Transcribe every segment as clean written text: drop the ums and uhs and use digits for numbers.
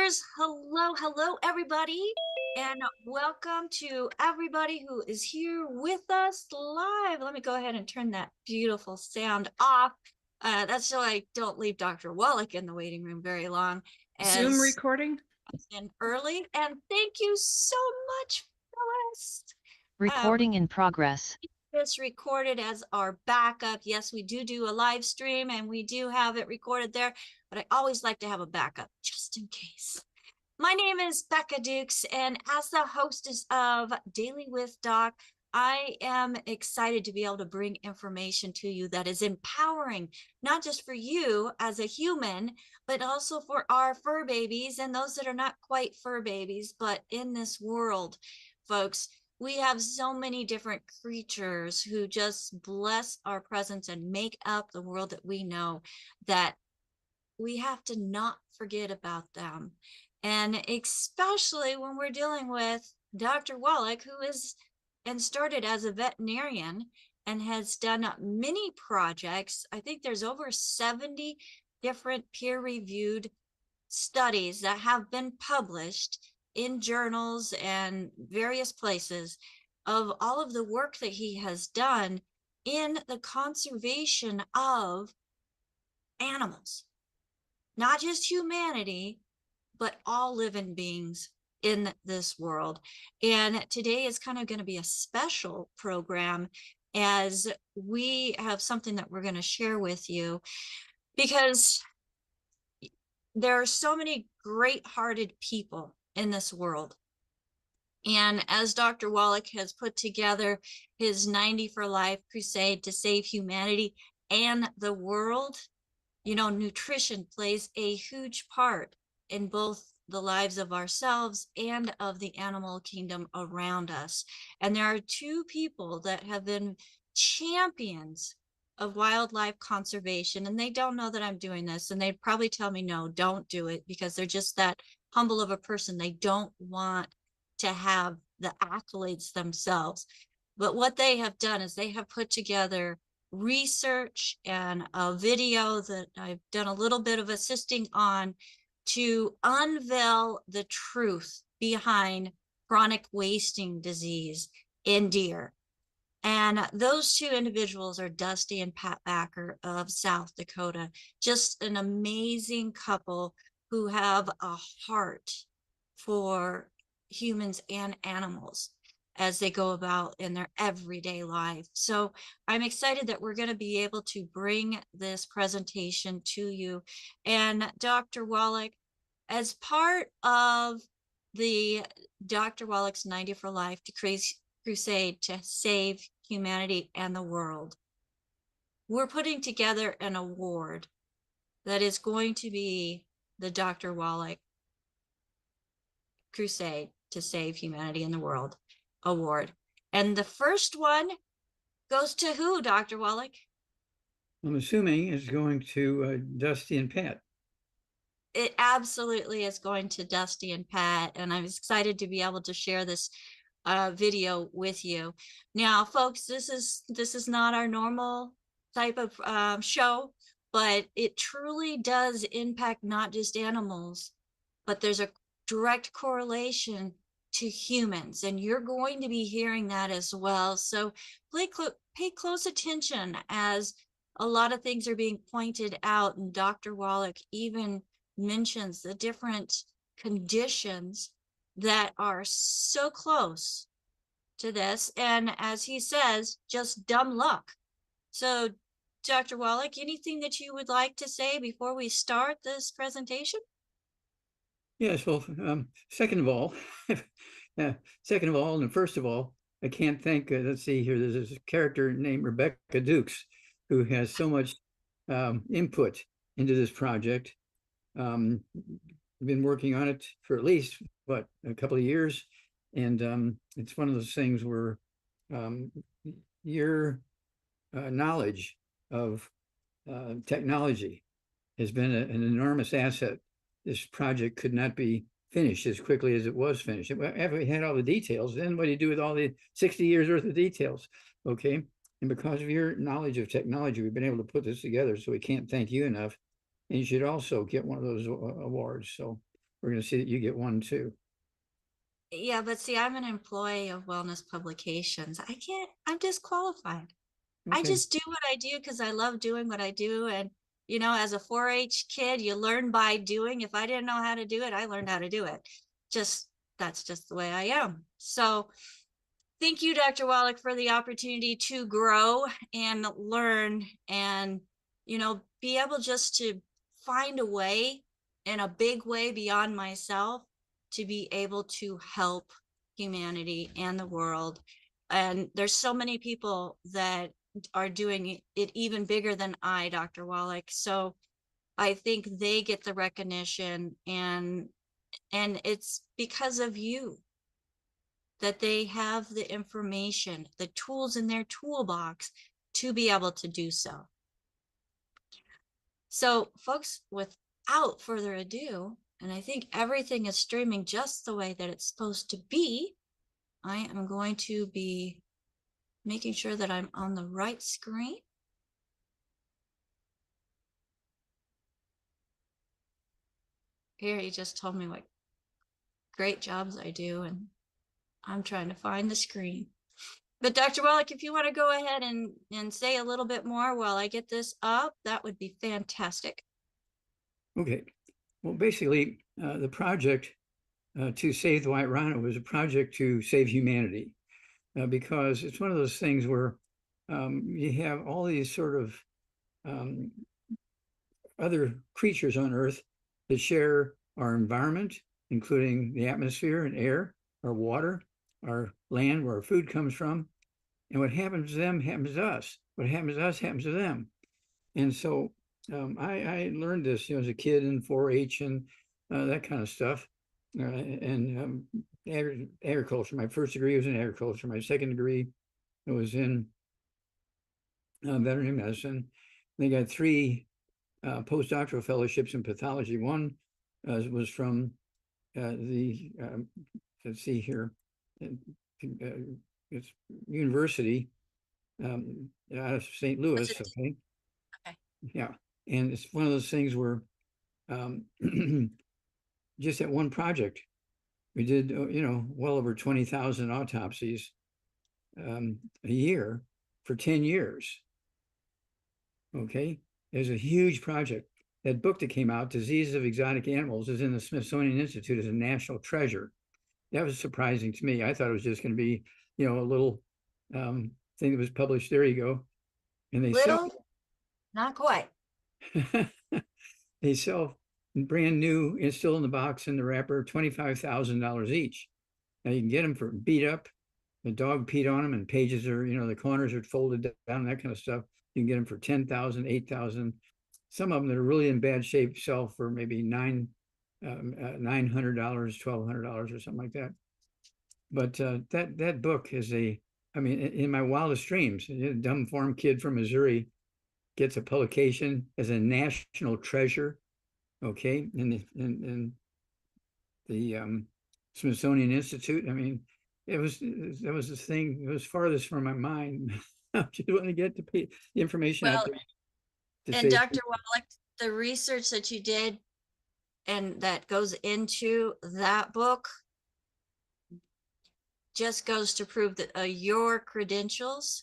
listeners, hello, everybody, and welcome to everybody who is here with us live. Let me go ahead and turn that beautiful sound off. That's so I don't leave Dr. Wallach in the waiting room very long. Zoom recording? And early, and thank you so much, Phyllis. Recording in progress. This recorded as our backup. Yes, we do a live stream and we do have it recorded there, but I always like to have a backup just in case. My name is Becca Dukes, and as the hostess of Daily with Doc, I am excited to be able to bring information to you that is empowering, not just for you as a human, but also for our fur babies and those that are not quite fur babies, but in this world, folks. We have so many different creatures who just bless our presence and make up the world that we know, that we have to not forget about them. And especially when we're dealing with Dr. Wallach, who is and started as a veterinarian and has done many projects. I think there's over 70 different peer-reviewed studies that have been published in journals and various places of all of the work that he has done in the conservation of animals, not just humanity, but all living beings in this world. And today is kind of going to be a special program, as we have something that we're going to share with you, because there are so many great-hearted people in this world. And as Dr. Wallach has put together his 90 for Life crusade to save humanity and the world, you know, nutrition plays a huge part in both the lives of ourselves and of the animal kingdom around us. And there are two people that have been champions of wildlife conservation, and they don't know that I'm doing this, and they'd probably tell me, no, don't do it, because they're just that humble of a person. They don't want to have the accolades themselves. But what they have done is they have put together research and a video that I've done a little bit of assisting on to unveil the truth behind chronic wasting disease in deer. And those two individuals are Dusty and Pat Backer of South Dakota, just an amazing couple who have a heart for humans and animals as they go about in their everyday life. So I'm excited that we're going to be able to bring this presentation to you. And Dr. Wallach, as part of the Dr. Wallach's 90 for Life crusade to save humanity and the world, we're putting together an award that is going to be the Dr. Wallach crusade to save humanity and the world award. And the first one goes to who, Dr. Wallach? I'm assuming it's going to Dusty and Pat. It absolutely is going to Dusty and Pat, and I'm excited to be able to share this video with you. Now, folks, this is not our normal type of show, but it truly does impact not just animals, but there's a direct correlation to humans, and you're going to be hearing that as well. So pay close attention as a lot of things are being pointed out, and Dr. Wallach even mentions the different conditions that are so close to this, and as he says, just dumb luck. So Dr. Wallach, anything that you would like to say before we start this presentation? Yes, well, second of all, and first of all, I can't thank, let's see here, there's this character named Rebecca Dukes, who has so much input into this project. Been working on it for at least, what, a couple of years. And it's one of those things where your knowledge of technology has been an enormous asset. This project could not be finished as quickly as it was finished. After we had all the details, then what do you do with all the 60 years worth of details? Okay. And because of your knowledge of technology, we've been able to put this together. So we can't thank you enough. And you should also get one of those awards. So we're going to see that you get one too. Yeah, but see, I'm an employee of Wellness Publications. I'm disqualified. I Okay. just do what I do because I love doing what I do. And, you know, as a 4-H kid, you learn by doing. If I didn't know how to do it, I learned how to do it. That's just the way I am. So thank you, Dr. Wallach, for the opportunity to grow and learn and, you know, be able just to find a way in a big way beyond myself to be able to help humanity and the world. And there's so many people that are doing it even bigger than I, Dr. Wallach. So I think they get the recognition, and it's because of you that they have the information, the tools in their toolbox to be able to do so. So folks, without further ado, and I think everything is streaming just the way that it's supposed to be, I am going to be making sure that I'm on the right screen. Here, he just told me what great jobs I do, and I'm trying to find the screen. But Dr. Wallach, if you want to go ahead and say a little bit more while I get this up, that would be fantastic. Okay. Well, basically, the project to save the white rhino was a project to save humanity, because it's one of those things where you have all these sort of other creatures on Earth that share our environment, including the atmosphere and air, our water, our land, where our food comes from. And what happens to them happens to us. What happens to us happens to them. And so I learned this, you know, as a kid in 4-H and that kind of stuff. And agriculture. My first degree was in agriculture. My second degree was in veterinary medicine. They got 3 postdoctoral fellowships in pathology. One was from let's see here, it's university out of St. Louis. Okay. Okay. Yeah. And it's one of those things where just at one project, we did, you know, well over 20,000 autopsies a year for 10 years. Okay. It was a huge project. That book that came out, Diseases of Exotic Animals, is in the Smithsonian Institute as a national treasure. That was surprising to me. I thought it was just going to be, you know, a little thing that was published. There you go. And they Little, not quite. they sell brand new and still in the box in the wrapper, $25,000 each. Now you can get them for beat up. The dog peed on them, and pages are, you know, the corners are folded down, that kind of stuff. You can get them for 10,000, 8,000. Some of them that are really in bad shape sell for maybe $900, $1,200 or something like that. But that book is I mean, in my wildest dreams, a dumb farm kid from Missouri gets a publication as a national treasure. Okay, in the Smithsonian Institute. I mean, that was the thing. It was farthest from my mind. I just want to get the information out there. And Dr. Wallach, the research that you did and that goes into that book just goes to prove that your credentials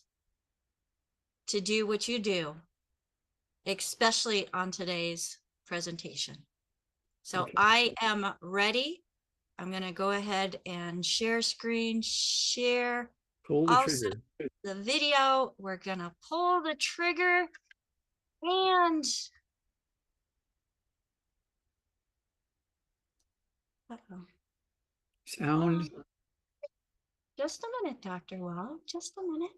to do what you do, especially on today's presentation. So Okay. I am ready. I'm going to go ahead and share screen, share. Pull the Also, trigger. the video, we're going to pull the trigger and Sound. Just a minute, Dr. Well, just a minute.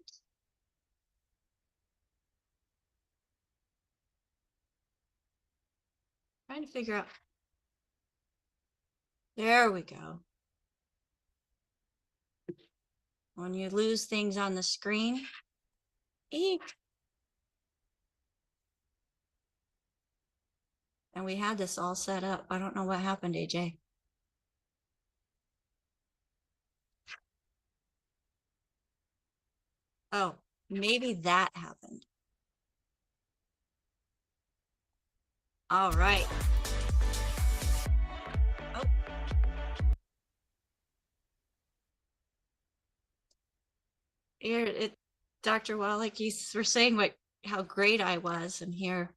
Trying to figure out. There we go. When you lose things on the screen. Eek. And we had this all set up. I don't know what happened, AJ. Oh, maybe that happened. All right. Oh, Dr. Wallach, you were saying how great I was, and here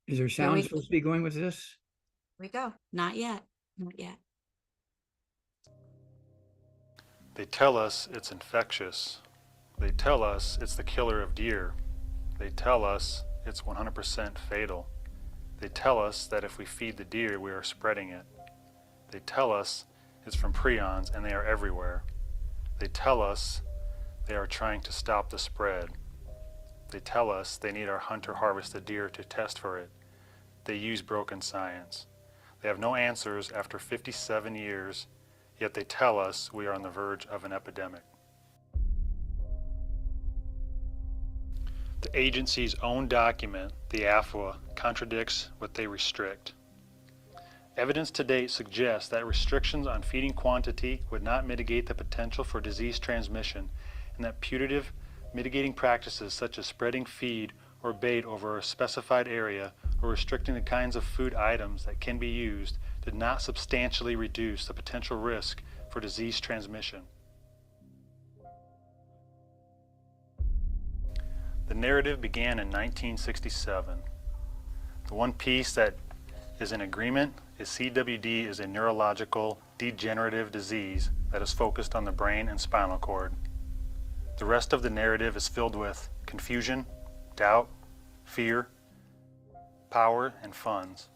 Is there we sound supposed to be going with this? we go. Not yet. Not yet. They tell us it's infectious. They tell us it's the killer of deer. They tell us it's 100% fatal. They tell us that if we feed the deer, we are spreading it. They tell us it's from prions and they are everywhere. They tell us they are trying to stop the spread. They tell us they need our hunter-harvested deer to test for it. They use broken science. They have no answers after 57 years, yet they tell us we are on the verge of an epidemic. The agency's own document, the AFWA, contradicts what they restrict. Evidence to date suggests that restrictions on feeding quantity would not mitigate the potential for disease transmission, and that putative mitigating practices such as spreading feed or bait over a specified area or restricting the kinds of food items that can be used did not substantially reduce the potential risk for disease transmission. The narrative began in 1967. The one piece that is in agreement is CWD is a neurological degenerative disease that is focused on the brain and spinal cord. The rest of the narrative is filled with confusion, doubt, fear, power, and funds.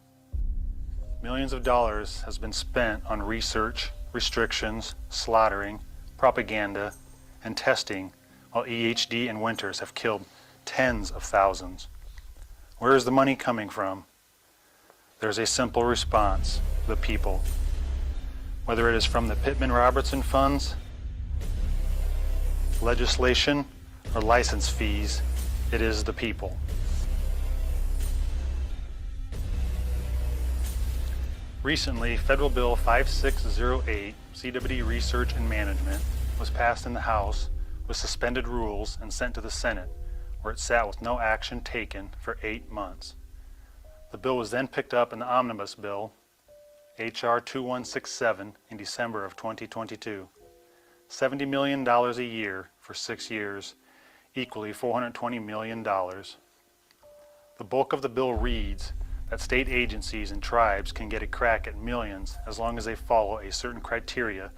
Millions of dollars has been spent on research, restrictions, slaughtering, propaganda, and testing, while EHD and Winters have killed tens of thousands. Where is the money coming from? There's a simple response: the people. Whether it is from the Pittman-Robertson funds, legislation, or license fees, it is the people. Recently, Federal Bill 5608, CWD Research and Management, was passed in the House with suspended rules and sent to the Senate, where it sat with no action taken for 8 months. The bill was then picked up in the Omnibus Bill, H.R. 2167, in December of 2022. $70 million a year for 6 years, equally $420 million. The bulk of the bill reads that state agencies and tribes can get a crack at millions as long as they follow a certain criteria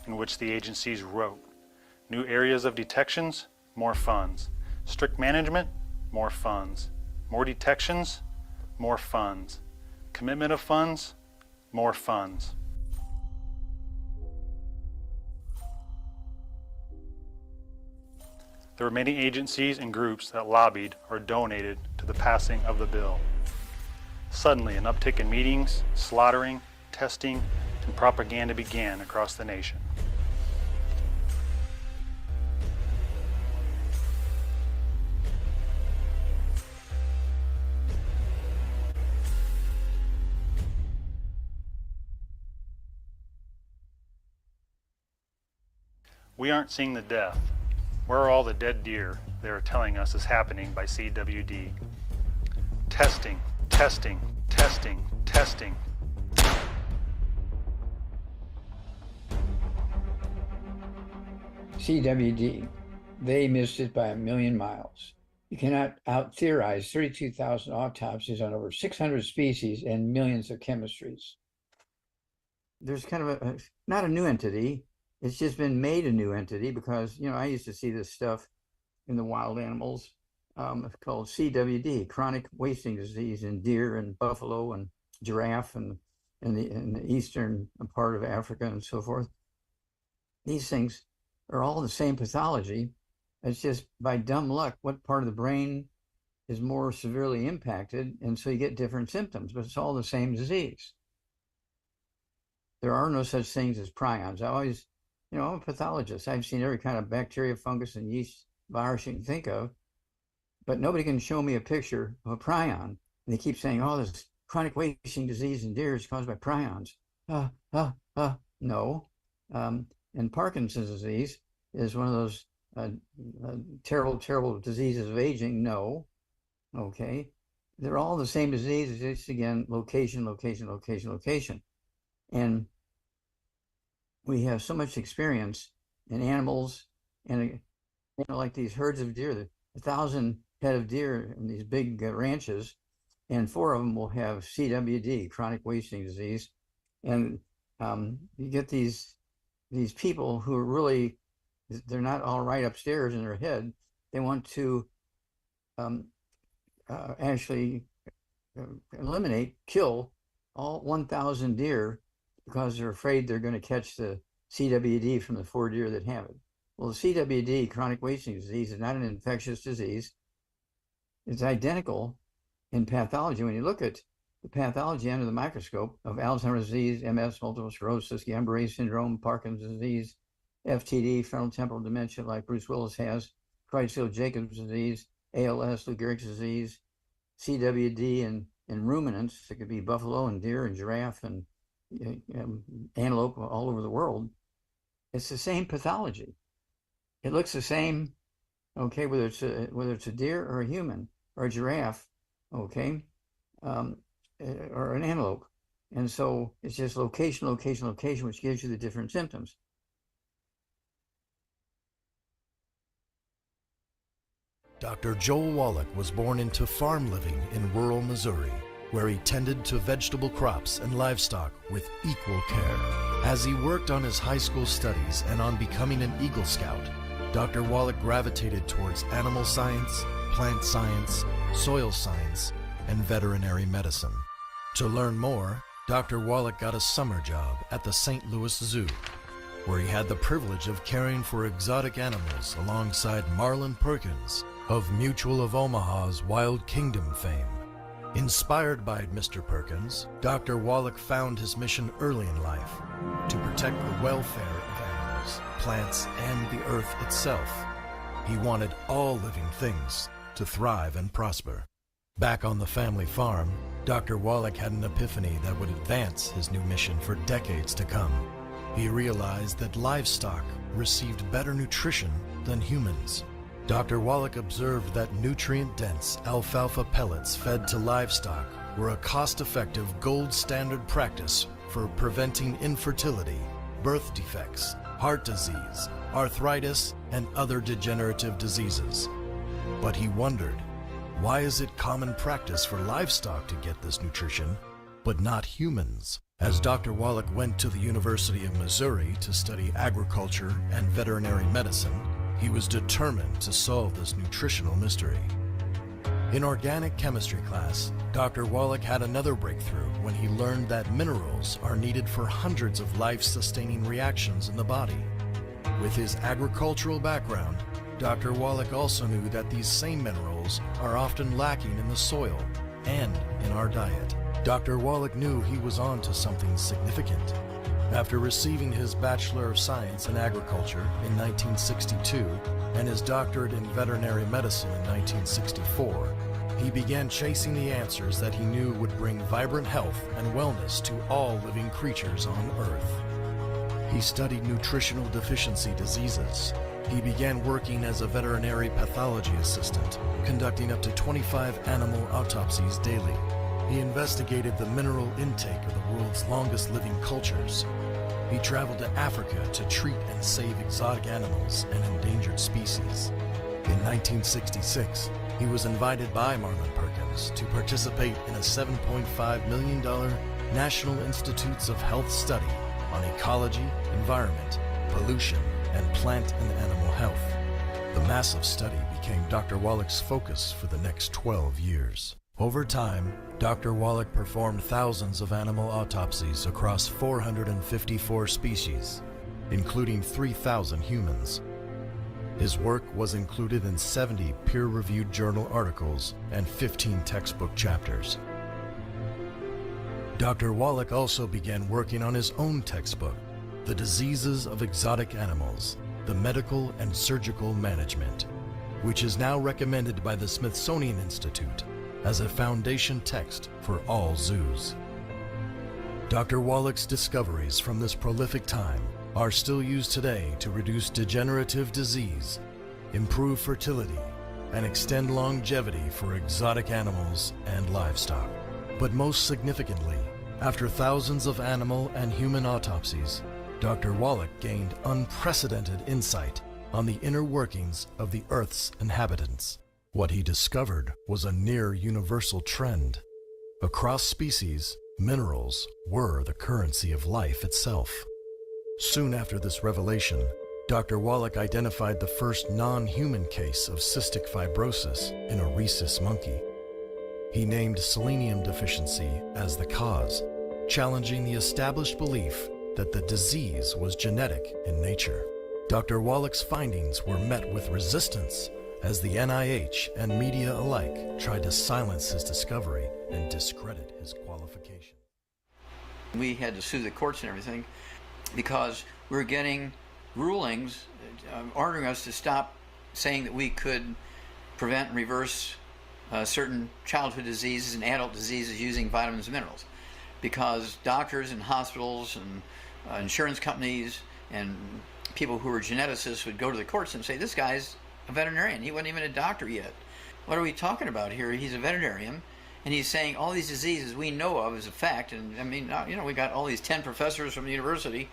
in which the agencies wrote. New areas of detections, more funds. Strict management, more funds. More detections, more funds. Commitment of funds, more funds. There were many agencies and groups that lobbied or donated to the passing of the bill. Suddenly, an uptick in meetings, slaughtering, testing, and propaganda began across the nation. We aren't seeing the death. Where are all the dead deer they are telling us is happening by CWD? Testing, testing, testing, testing. CWD, they missed it by 1,000,000 miles. You cannot out-theorize 32,000 autopsies on over 600 species and millions of chemistries. There's kind of not a new entity. It's just been made a new entity because, I used to see this stuff in the wild animals called CWD, chronic wasting disease in deer and buffalo and giraffe and in the eastern part of Africa and so forth. These things are all the same pathology. It's just by dumb luck, what part of the brain is more severely impacted, and so you get different symptoms, but it's all the same disease. There are no such things as prions. I'm a pathologist. I've seen every kind of bacteria, fungus, and yeast virus you can think of, but nobody can show me a picture of a prion. And they keep saying, this chronic wasting disease in deer is caused by prions. No. And Parkinson's disease is one of those terrible, terrible diseases of aging. No. Okay. They're all the same disease. It's just, again, location, location, location, location. And we have so much experience in animals and like these herds of deer, 1,000 head of deer in these big ranches, and 4 of them will have CWD, chronic wasting disease. And you get these people who are really, they're not all right upstairs in their head. They want to actually eliminate, kill all 1,000 deer because they're afraid they're going to catch the CWD from the 4 deer that have it. Well, the CWD, chronic wasting disease, is not an infectious disease. It's identical in pathology. When you look at the pathology under the microscope of Alzheimer's disease, MS, multiple sclerosis, Guillain-Barré syndrome, Parkinson's disease, FTD, frontotemporal dementia like Bruce Willis has, Creutzfeldt-Jacobs disease, ALS, Lou Gehrig's disease, CWD in ruminants. It could be buffalo and deer and giraffe and antelope all over the world. It's the same pathology. It looks the same, okay, whether it's a deer or a human or a giraffe, okay, or an antelope. And so it's just location, location, location, which gives you the different symptoms. Dr. Joel Wallach was born into farm living in rural Missouri, where he tended to vegetable crops and livestock with equal care. As he worked on his high school studies and on becoming an Eagle Scout, Dr. Wallach gravitated towards animal science, plant science, soil science, and veterinary medicine. To learn more, Dr. Wallach got a summer job at the St. Louis Zoo, where he had the privilege of caring for exotic animals alongside Marlin Perkins of Mutual of Omaha's Wild Kingdom fame. Inspired by Mr. Perkins, Dr. Wallach found his mission early in life to protect the welfare of animals, plants, and the earth itself. He wanted all living things to thrive and prosper. Back on the family farm, Dr. Wallach had an epiphany that would advance his new mission for decades to come. He realized that livestock received better nutrition than humans. Dr. Wallach observed that nutrient-dense alfalfa pellets fed to livestock were a cost-effective gold standard practice for preventing infertility, birth defects, heart disease, arthritis, and other degenerative diseases. But he wondered, why is it common practice for livestock to get this nutrition, but not humans? As Dr. Wallach went to the University of Missouri to study agriculture and veterinary medicine, he was determined to solve this nutritional mystery. In organic chemistry class, Dr. Wallach had another breakthrough when he learned that minerals are needed for hundreds of life-sustaining reactions in the body. With his agricultural background, Dr. Wallach also knew that these same minerals are often lacking in the soil and in our diet. Dr. Wallach knew he was on to something significant. After receiving his Bachelor of Science in Agriculture in 1962 and his doctorate in veterinary medicine in 1964, he began chasing the answers that he knew would bring vibrant health and wellness to all living creatures on Earth. He studied nutritional deficiency diseases. He began working as a veterinary pathology assistant, conducting up to 25 animal autopsies daily. He investigated the mineral intake of the world's longest living cultures. He traveled to Africa to treat and save exotic animals and endangered species. In 1966, he was invited by Marlin Perkins to participate in a $7.5 million National Institutes of Health study on ecology, environment, pollution, and plant and animal health. The massive study became Dr. Wallach's focus for the next 12 years. Over time, Dr. Wallach performed thousands of animal autopsies across 454 species, including 3,000 humans. His work was included in 70 peer-reviewed journal articles and 15 textbook chapters. Dr. Wallach also began working on his own textbook, The Diseases of Exotic Animals, the Medical and Surgical Management, which is now recommended by the Smithsonian Institute as a foundation text for all zoos. Dr. Wallach's discoveries from this prolific time are still used today to reduce degenerative disease, improve fertility, and extend longevity for exotic animals and livestock. But most significantly, after thousands of animal and human autopsies, Dr. Wallach gained unprecedented insight on the inner workings of the Earth's inhabitants. What he discovered was a near universal trend. Across species, minerals were the currency of life itself. Soon after this revelation, Dr. Wallach identified the first non-human case of cystic fibrosis in a rhesus monkey. He named selenium deficiency as the cause, challenging the established belief that the disease was genetic in nature. Dr. Wallach's findings were met with resistance as the NIH and media alike tried to silence his discovery and discredit his qualification. We had to sue the courts and everything because we were getting rulings ordering us to stop saying that we could prevent and reverse certain childhood diseases and adult diseases using vitamins and minerals, because doctors and hospitals and insurance companies and people who were geneticists would go to the courts and say, this guy's a veterinarian, he wasn't even a doctor yet. What are we talking about here? He's a veterinarian, and he's saying all these diseases we know of as a fact. And I mean, you know, we got all these 10 professors from the university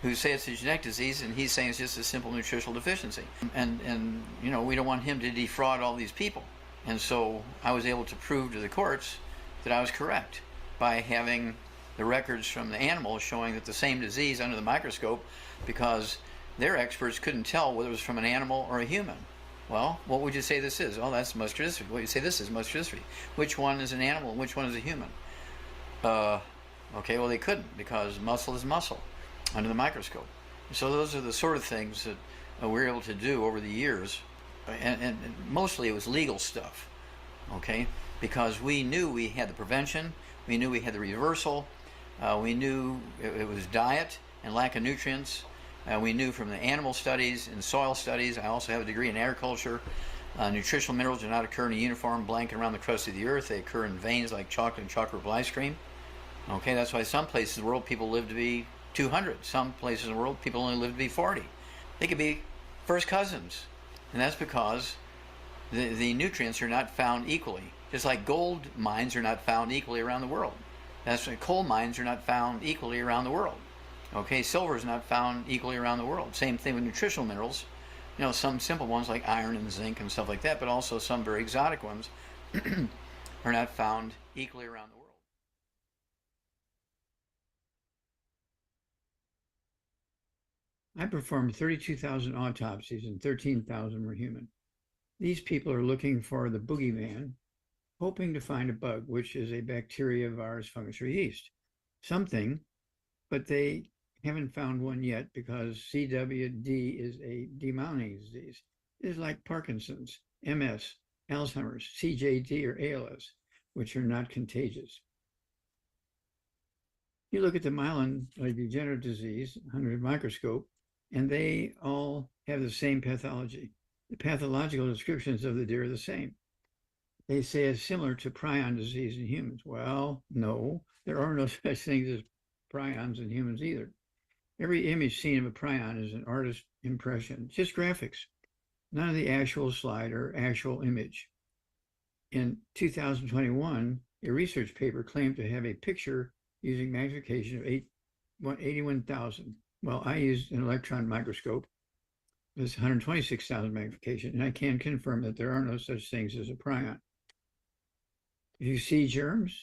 who say it's a genetic disease, and he's saying it's just a simple nutritional deficiency. And you know, we don't want him to defraud all these people. And so I was able to prove to the courts that I was correct by having the records from the animals showing that the same disease under the microscope, because their experts couldn't tell whether it was from an animal or a human. Well, what would you say this is? Oh, that's muscular dystrophy. What would you say this is? Muscular dystrophy. Which one is an animal and which one is a human? Okay, well, they couldn't, because muscle is muscle under the microscope. So those are the sort of things that we were able to do over the years, and mostly it was legal stuff, okay? Because we knew we had the prevention, we knew we had the reversal, we knew it was diet and lack of nutrients. We knew from the animal studies and soil studies. I also have a degree in agriculture. Nutritional minerals do not occur in a uniform blanket around the crust of the earth. They occur in veins like chocolate and chocolate ice cream. Okay, that's why some places in the world people live to be 200. Some places in the world people only live to be 40. They could be first cousins. And that's because the nutrients are not found equally. Just like gold mines are not found equally around the world. That's why coal mines are not found equally around the world. Okay, silver is not found equally around the world. Same thing with nutritional minerals. You know, some simple ones like iron and zinc and stuff like that, but also some very exotic ones are not found equally around the world. I performed 32,000 autopsies and 13,000 were human. These people are looking for the boogeyman, hoping to find a bug, which is a bacteria, virus, fungus, or yeast. Something, but they haven't found one yet, because CWD is a demyelinating disease. It is like Parkinson's, MS, Alzheimer's, CJD, or ALS, which are not contagious. You look at the myelin, like degenerative disease, under a microscope, and they all have the same pathology. The pathological descriptions of the deer are the same. They say it's similar to prion disease in humans. Well, no, there are no such things as prions in humans either. Every image seen of a prion is an artist's impression, just graphics, none of the actual slide or actual image. In 2021, a research paper claimed to have a picture using magnification of 81,000. Well, I used an electron microscope. It's 126,000 magnification, and I can confirm that there are no such things as a prion. If you see germs,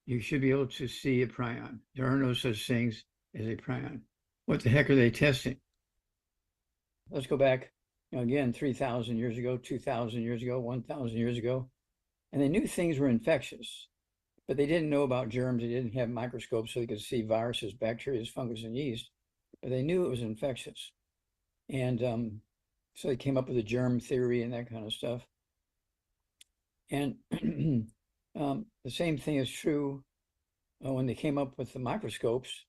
you should be able to see a prion. There are no such things as a prion. What the heck are they testing? Let's go back, again, 3,000 years ago, 2,000 years ago, 1,000 years ago. And they knew things were infectious, but they didn't know about germs. They didn't have microscopes so they could see viruses, bacteria, fungus, and yeast, but they knew it was infectious. And so they came up with a germ theory and that kind of stuff. And the same thing is true when they came up with the microscopes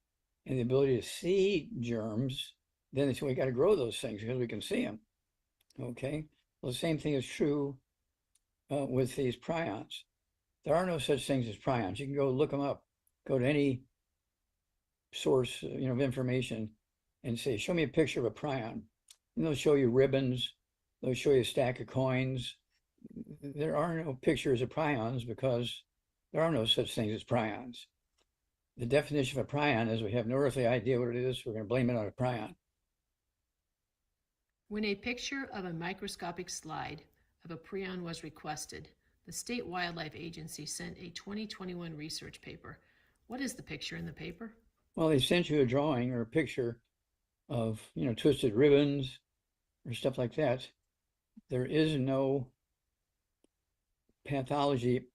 and the ability to see germs. Then they said, we got to grow those things because we can see them. Okay, well, the same thing is true with these prions. There are no such things as prions. You can go look them up. Go to any source, of information, and say, show me a picture of a prion. And they'll show you ribbons. They'll show you a stack of coins. There are no pictures of prions because there are no such things as prions. The definition of a prion is we have no earthly idea what it is. We're going to blame it on a prion. When a picture of a microscopic slide of a prion was requested, the State Wildlife Agency sent a 2021 research paper. What is the picture in the paper? Well, they sent you a drawing or a picture of, twisted ribbons or stuff like that. There is no pathology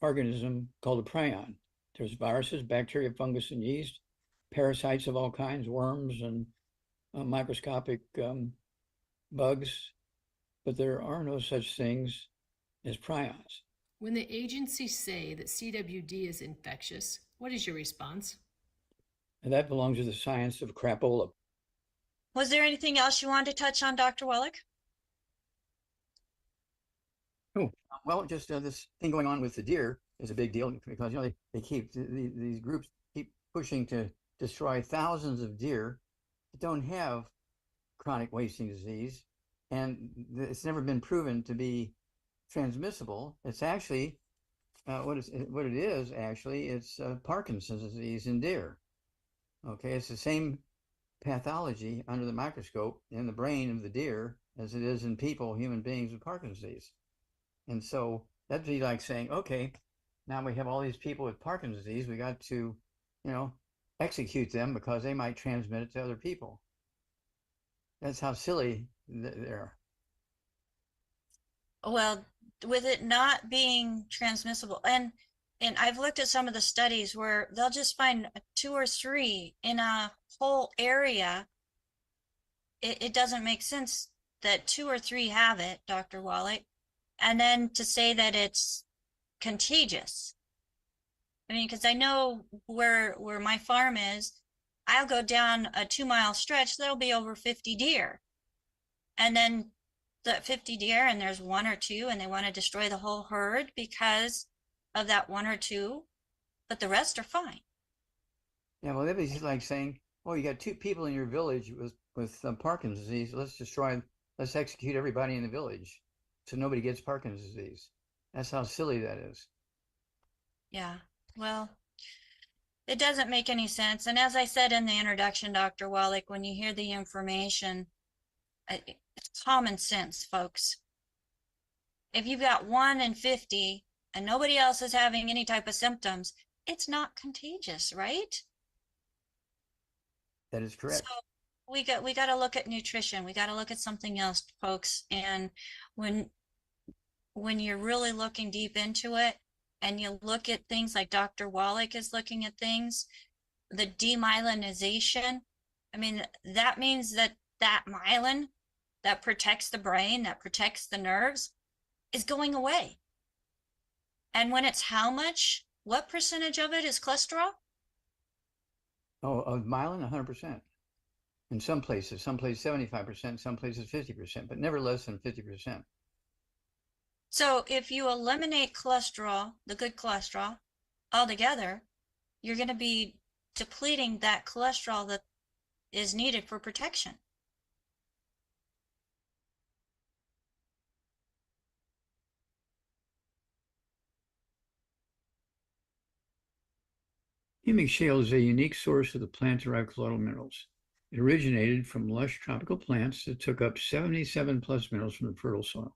organism called a prion. There's viruses, bacteria, fungus, and yeast, parasites of all kinds, worms, and microscopic bugs, but there are no such things as prions. When the agencies say that CWD is infectious, what is your response? And that belongs to the science of crapola. Was there anything else you wanted to touch on, Dr. Wallach? Oh, well, just this thing going on with the deer is a big deal because, they keep, these groups keep pushing to destroy thousands of deer that don't have chronic wasting disease, and it's never been proven to be transmissible. It's actually what it is actually. It's Parkinson's disease in deer. Okay, it's the same pathology under the microscope in the brain of the deer as it is in people, human beings with Parkinson's disease. And so that'd be like saying, okay, now we have all these people with Parkinson's disease. We got to, execute them because they might transmit it to other people. That's how silly they're. Well, with it not being transmissible, and I've looked at some of the studies where they'll just find 2 or 3 in a whole area. It doesn't make sense that 2 or 3 have it, Dr. Wallach, and then to say that it's contagious. I mean, because I know where my farm is, I'll go down a 2-mile stretch, there'll be over 50 deer. And then the 50 deer, and there's 1 or 2, and they want to destroy the whole herd because of that 1 or 2, but the rest are fine. Yeah, well, that'd be just like saying, oh, you got 2 people in your village with Parkinson's disease. Let's execute everybody in the village so nobody gets Parkinson's disease. That's how silly that is. Yeah, well, it doesn't make any sense. And as I said in the introduction, Dr. Wallach, when you hear the information, it's common sense, folks. If you've got 1 in 50 and nobody else is having any type of symptoms, it's not contagious, right? That is correct. So we got to look at nutrition. We got to look at something else, folks. And when you're really looking deep into it, and you look at things like Dr. Wallach is looking at things, the demyelinization, I mean, that means that myelin that protects the brain, that protects the nerves, is going away. And when it's how much, what percentage of it is cholesterol? Oh, of myelin, 100%. In some places 75%, some places 50%, but never less than 50%. So if you eliminate cholesterol, the good cholesterol, altogether, you're going to be depleting that cholesterol that is needed for protection. Humic shale is a unique source of the plant-derived colloidal minerals. It originated from lush tropical plants that took up 77 plus minerals from the fertile soil.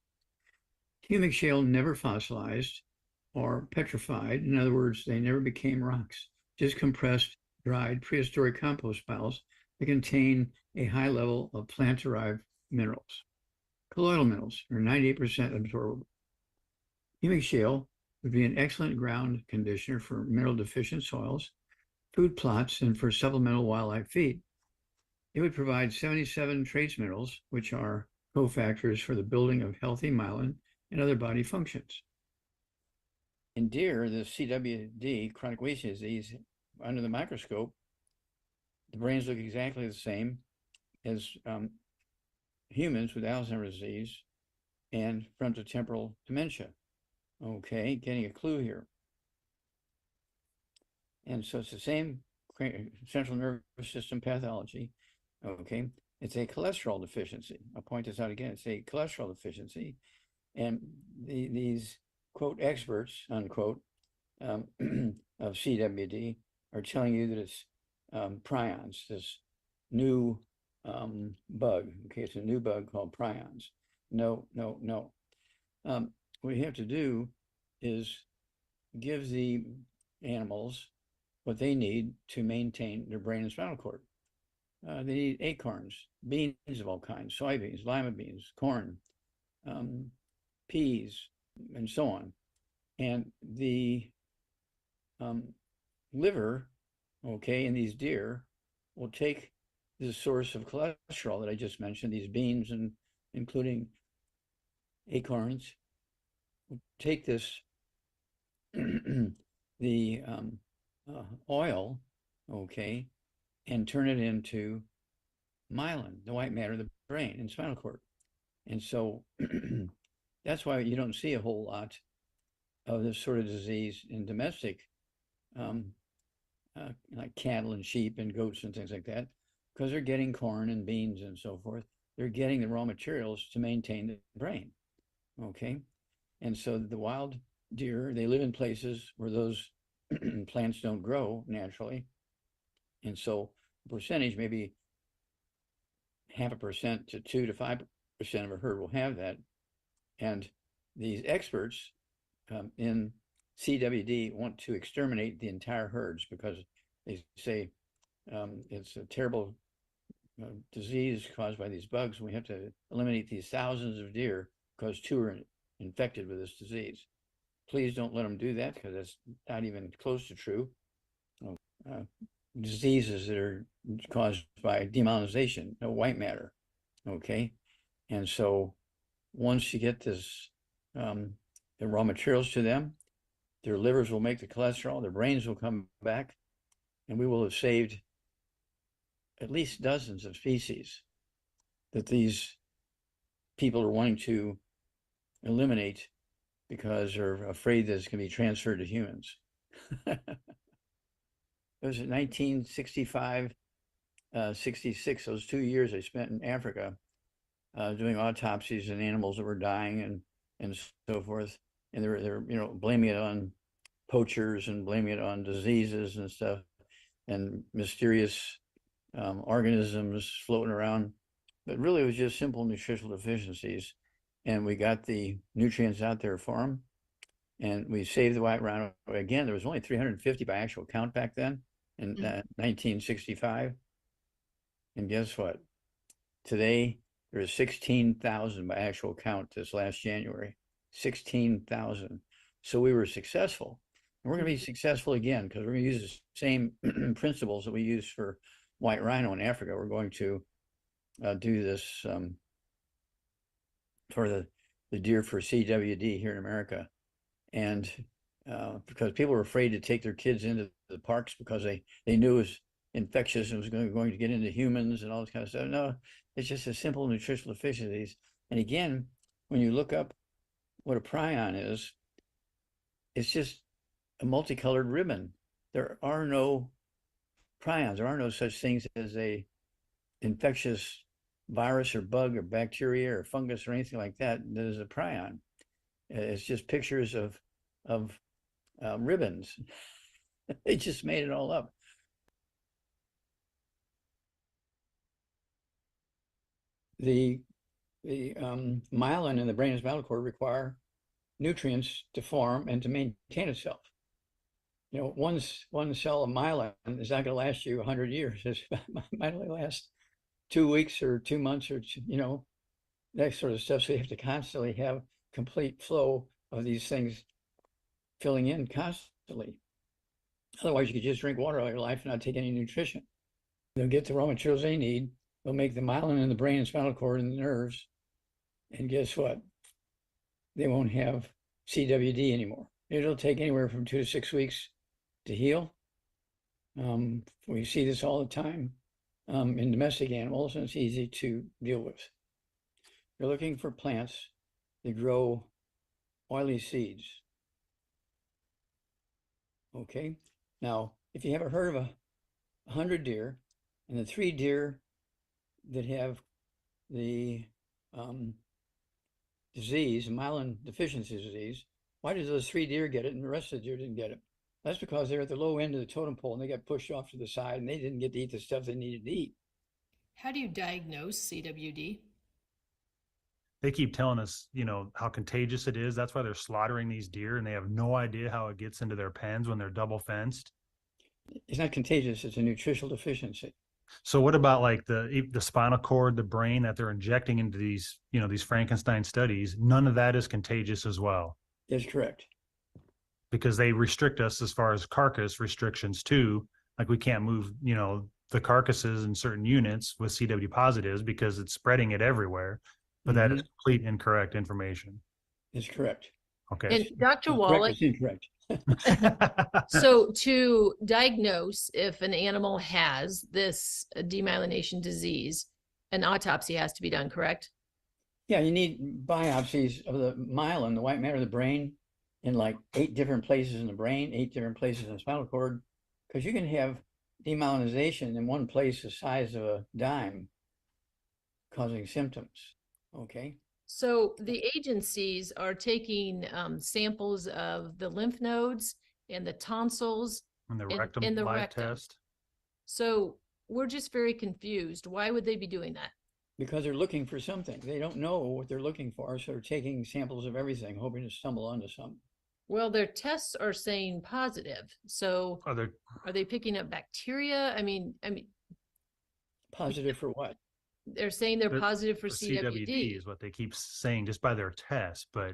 Humic shale never fossilized or petrified. In other words, they never became rocks, just compressed, dried prehistoric compost piles that contain a high level of plant-derived minerals. Colloidal minerals are 98% absorbable. Humic shale would be an excellent ground conditioner for mineral deficient soils, food plots, and for supplemental wildlife feed. It would provide 77 trace minerals, which are cofactors for the building of healthy myelin and other body functions. In deer, the CWD, chronic wasting disease, under the microscope, the brains look exactly the same as humans with Alzheimer's disease and frontotemporal dementia. Okay, getting a clue here. And so it's the same central nervous system pathology. Okay, it's a cholesterol deficiency. I'll point this out again. It's a cholesterol deficiency. And these, quote, experts, unquote, of CWD are telling you that it's prions, this new bug. Okay, it's a new bug called prions. No, no, no. What you have to do is give the animals what they need to maintain their brain and spinal cord. They need acorns, beans of all kinds, soybeans, lima beans, corn, peas, and so on. And the liver, okay, in these deer will take the source of cholesterol that I just mentioned, these beans and including acorns, will take this, the oil, okay, and turn it into myelin, the white matter of the brain and spinal cord. And so that's why you don't see a whole lot of this sort of disease in domestic, like cattle and sheep and goats and things like that, because they're getting corn and beans and so forth. They're getting the raw materials to maintain the brain, okay? And so the wild deer, they live in places where those plants don't grow naturally. And so percentage, maybe 0.5% to 2 to 5% of a herd will have that. And these experts in CWD want to exterminate the entire herds because they say it's a terrible disease caused by these bugs. We have to eliminate these thousands of deer because 2 are infected with this disease. Please don't let them do that because that's not even close to true. Diseases that are caused by demyelination, no white matter, okay? And so once you get this, the raw materials to them, their livers will make the cholesterol, their brains will come back, and we will have saved at least dozens of species that these people are wanting to eliminate because they're afraid that it's going to be transferred to humans. It was in 1965, 66, those 2 years I spent in Africa doing autopsies on animals that were dying and so forth. And they're blaming it on poachers and blaming it on diseases and stuff and mysterious organisms floating around. But really it was just simple nutritional deficiencies. And we got the nutrients out there for them. And we saved the white rhino. Again, there was only 350 by actual count back then in 1965. And guess what? Today, there's 16,000 by actual count this last January. 16,000. So we were successful. And we're going to be successful again because we're going to use the same principles that we use for white rhino in Africa. We're going to do this for the deer for CWD here in America. And because people were afraid to take their kids into the parks because they knew it was infectious and was going to get into humans and all this kind of stuff. No, it's just a simple nutritional deficiencies. And again, when you look up what a prion is, it's just a multicolored ribbon. There are no prions. There are no such things as a infectious virus or bug or bacteria or fungus or anything like that that is a prion. It's just pictures of ribbons. They just made it all up. The myelin in the brain and spinal cord require nutrients to form and to maintain itself. One cell of myelin is not going to last you 100 years. It might only last 2 weeks or 2 months or that sort of stuff. So you have to constantly have complete flow of these things filling in constantly. Otherwise, you could just drink water all your life and not take any nutrition. They'll get the raw materials they need. They'll make the myelin in the brain and spinal cord and the nerves. And guess what? They won't have CWD anymore. It'll take anywhere from 2 to 6 weeks to heal. We see this all the time in domestic animals, and it's easy to deal with. You're looking for plants that grow oily seeds. Okay, now if you have a herd of 100 deer, and the 3 deer that have the disease, myelin deficiency disease, why did those 3 deer get it and the rest of the deer didn't get it? That's because they're at the low end of the totem pole and they got pushed off to the side and they didn't get to eat the stuff they needed to eat. How do you diagnose CWD? They keep telling us, how contagious it is. That's why they're slaughtering these deer, and they have no idea how it gets into their pens when they're double fenced. It's not contagious, it's a nutritional deficiency. So what about like the spinal cord, the brain that they're injecting into these, these Frankenstein studies? None of that is contagious as well, That's correct. because they restrict us as far as carcass restrictions too. Like we can't move, the carcasses in certain units with CW positives because it's spreading it everywhere. But that is complete incorrect information. That's correct. Okay. And Dr. Correct Wallach, is incorrect. so to diagnose if an animal has this demyelination disease, an autopsy has to be done, correct? Yeah, you need biopsies of the myelin, the white matter of the brain, in like 8 different places in the brain, 8 different places in the spinal cord, because you can have demyelinization in one place the size of a dime causing symptoms. Okay. So the agencies are taking samples of the lymph nodes and the tonsils And the and- rectum and the live rectum. test. So we're just very confused. Why would they be doing that? Because they're looking for something. They don't know what they're looking for, so they're taking samples of everything, hoping to stumble onto something. Well, their tests are saying positive. So Other are they picking up bacteria? I mean, Positive for what? they're saying they're positive for CWD CWD. is what they keep saying just by their test, but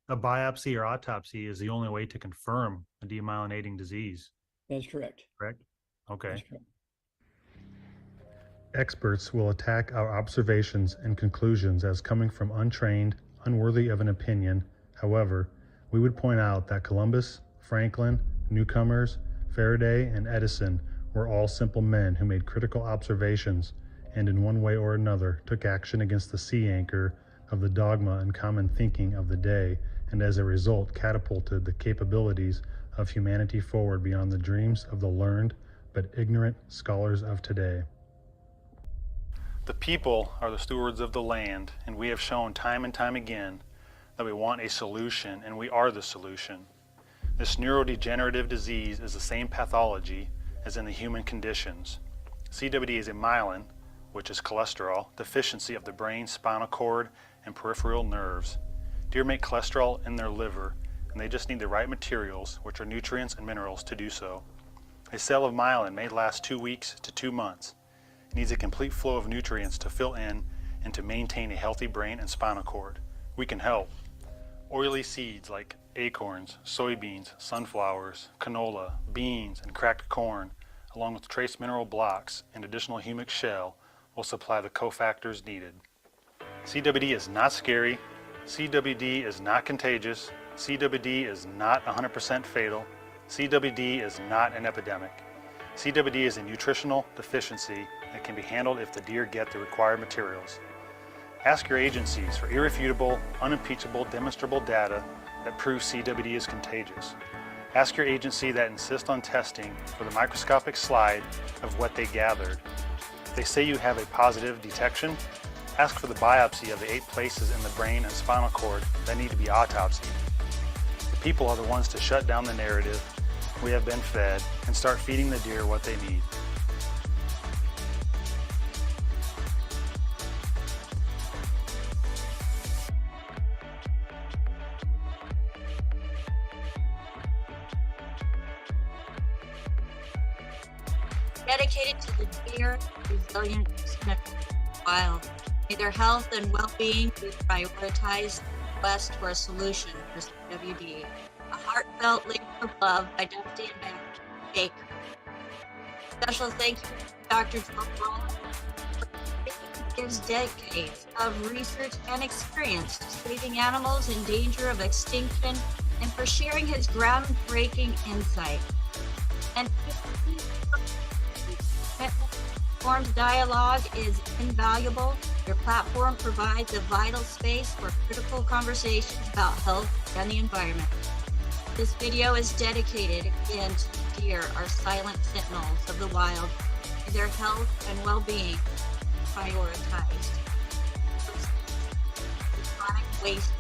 a biopsy or autopsy is the only way to confirm a demyelinating disease, That's correct. correct? Okay. That's correct. Experts will attack our observations and conclusions as coming from untrained, unworthy of an opinion. However, we would point out that Columbus, Franklin, newcomers, Faraday, and Edison were all simple men who made critical observations and in one way or another took action against the sea anchor of the dogma and common thinking of the day, and as a result catapulted the capabilities of humanity forward beyond the dreams of the learned but ignorant scholars of today. The people are the stewards of the land, and we have shown time and time again that we want a solution, and we are the solution. This neurodegenerative disease is the same pathology as in the human conditions. CWD is a myelin, which is cholesterol, deficiency of the brain, spinal cord, and peripheral nerves. Deer make cholesterol in their liver, and they just need the right materials, which are nutrients and minerals, to do so. A cell of myelin may last 2 weeks to 2 months. It needs a complete flow of nutrients to fill in and to maintain a healthy brain and spinal cord. We can help. Oily seeds like acorns, soybeans, sunflowers, canola, beans, and cracked corn, along with trace mineral blocks and additional humic shell, will supply the cofactors needed. CWD is not scary. CWD is not contagious. CWD is not 100% fatal. CWD is not an epidemic. CWD is a nutritional deficiency that can be handled if the deer get the required materials. Ask your agencies for irrefutable, unimpeachable, demonstrable data that proves CWD is contagious. Ask your agency that insists on testing for the microscopic slide of what they gathered. If they say you have a positive detection, ask for the biopsy of the 8 places in the brain and spinal cord that need to be autopsied. The people are the ones to shut down the narrative we have been fed and start feeding the deer what they need. Dedicated to the deer, resilient, wild. May their health and well-being be prioritized in the quest for a solution for CWD. A heartfelt labor of love by Dusty and Becca. Special thank you to Dr. Joe Wallach for his decades of research and experience saving animals in danger of extinction and for sharing his groundbreaking insight. And platform's dialogue is invaluable. Your platform provides a vital space for critical conversations about health and the environment. This video is dedicated again to the deer, our silent sentinels of the wild, and their health and well-being prioritized. Chronic waste.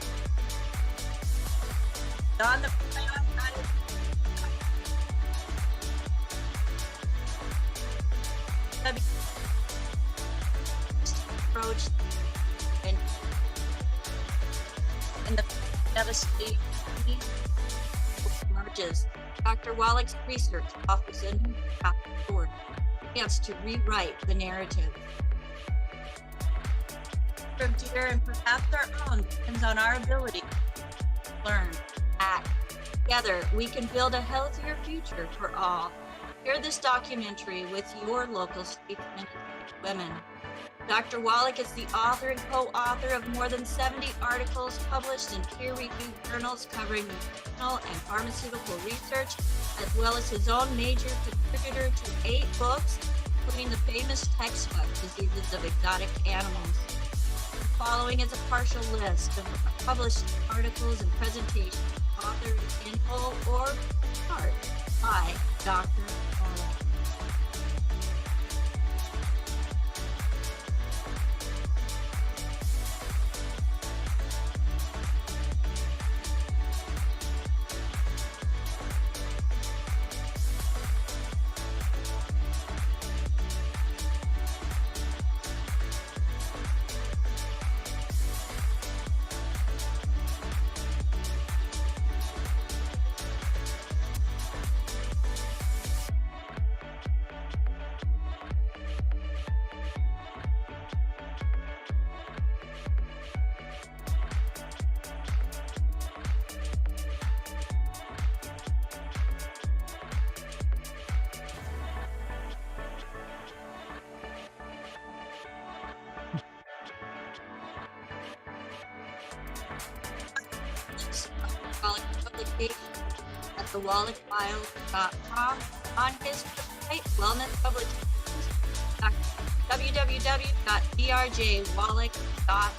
On the approach and the devastating emerges. Dr. Wallach's research offers a new path forward, a chance to rewrite the narrative. From dear and perhaps our own depends on our ability to learn, act. Together, we can build a healthier future for all. Share this documentary with your local statesmen and women. Dr. Wallach is the author and co-author of more than 70 articles published in peer-reviewed journals covering nutritional and pharmaceutical research, as well as his own major contributor to 8 books, including the famous textbook, Diseases of Exotic Animals. The following is a partial list of published articles and presentations authored in whole or part by Dr. Wallach. Publication at the wallachfiles.com, on his website, Wellness Publications, www.drjwallach.com.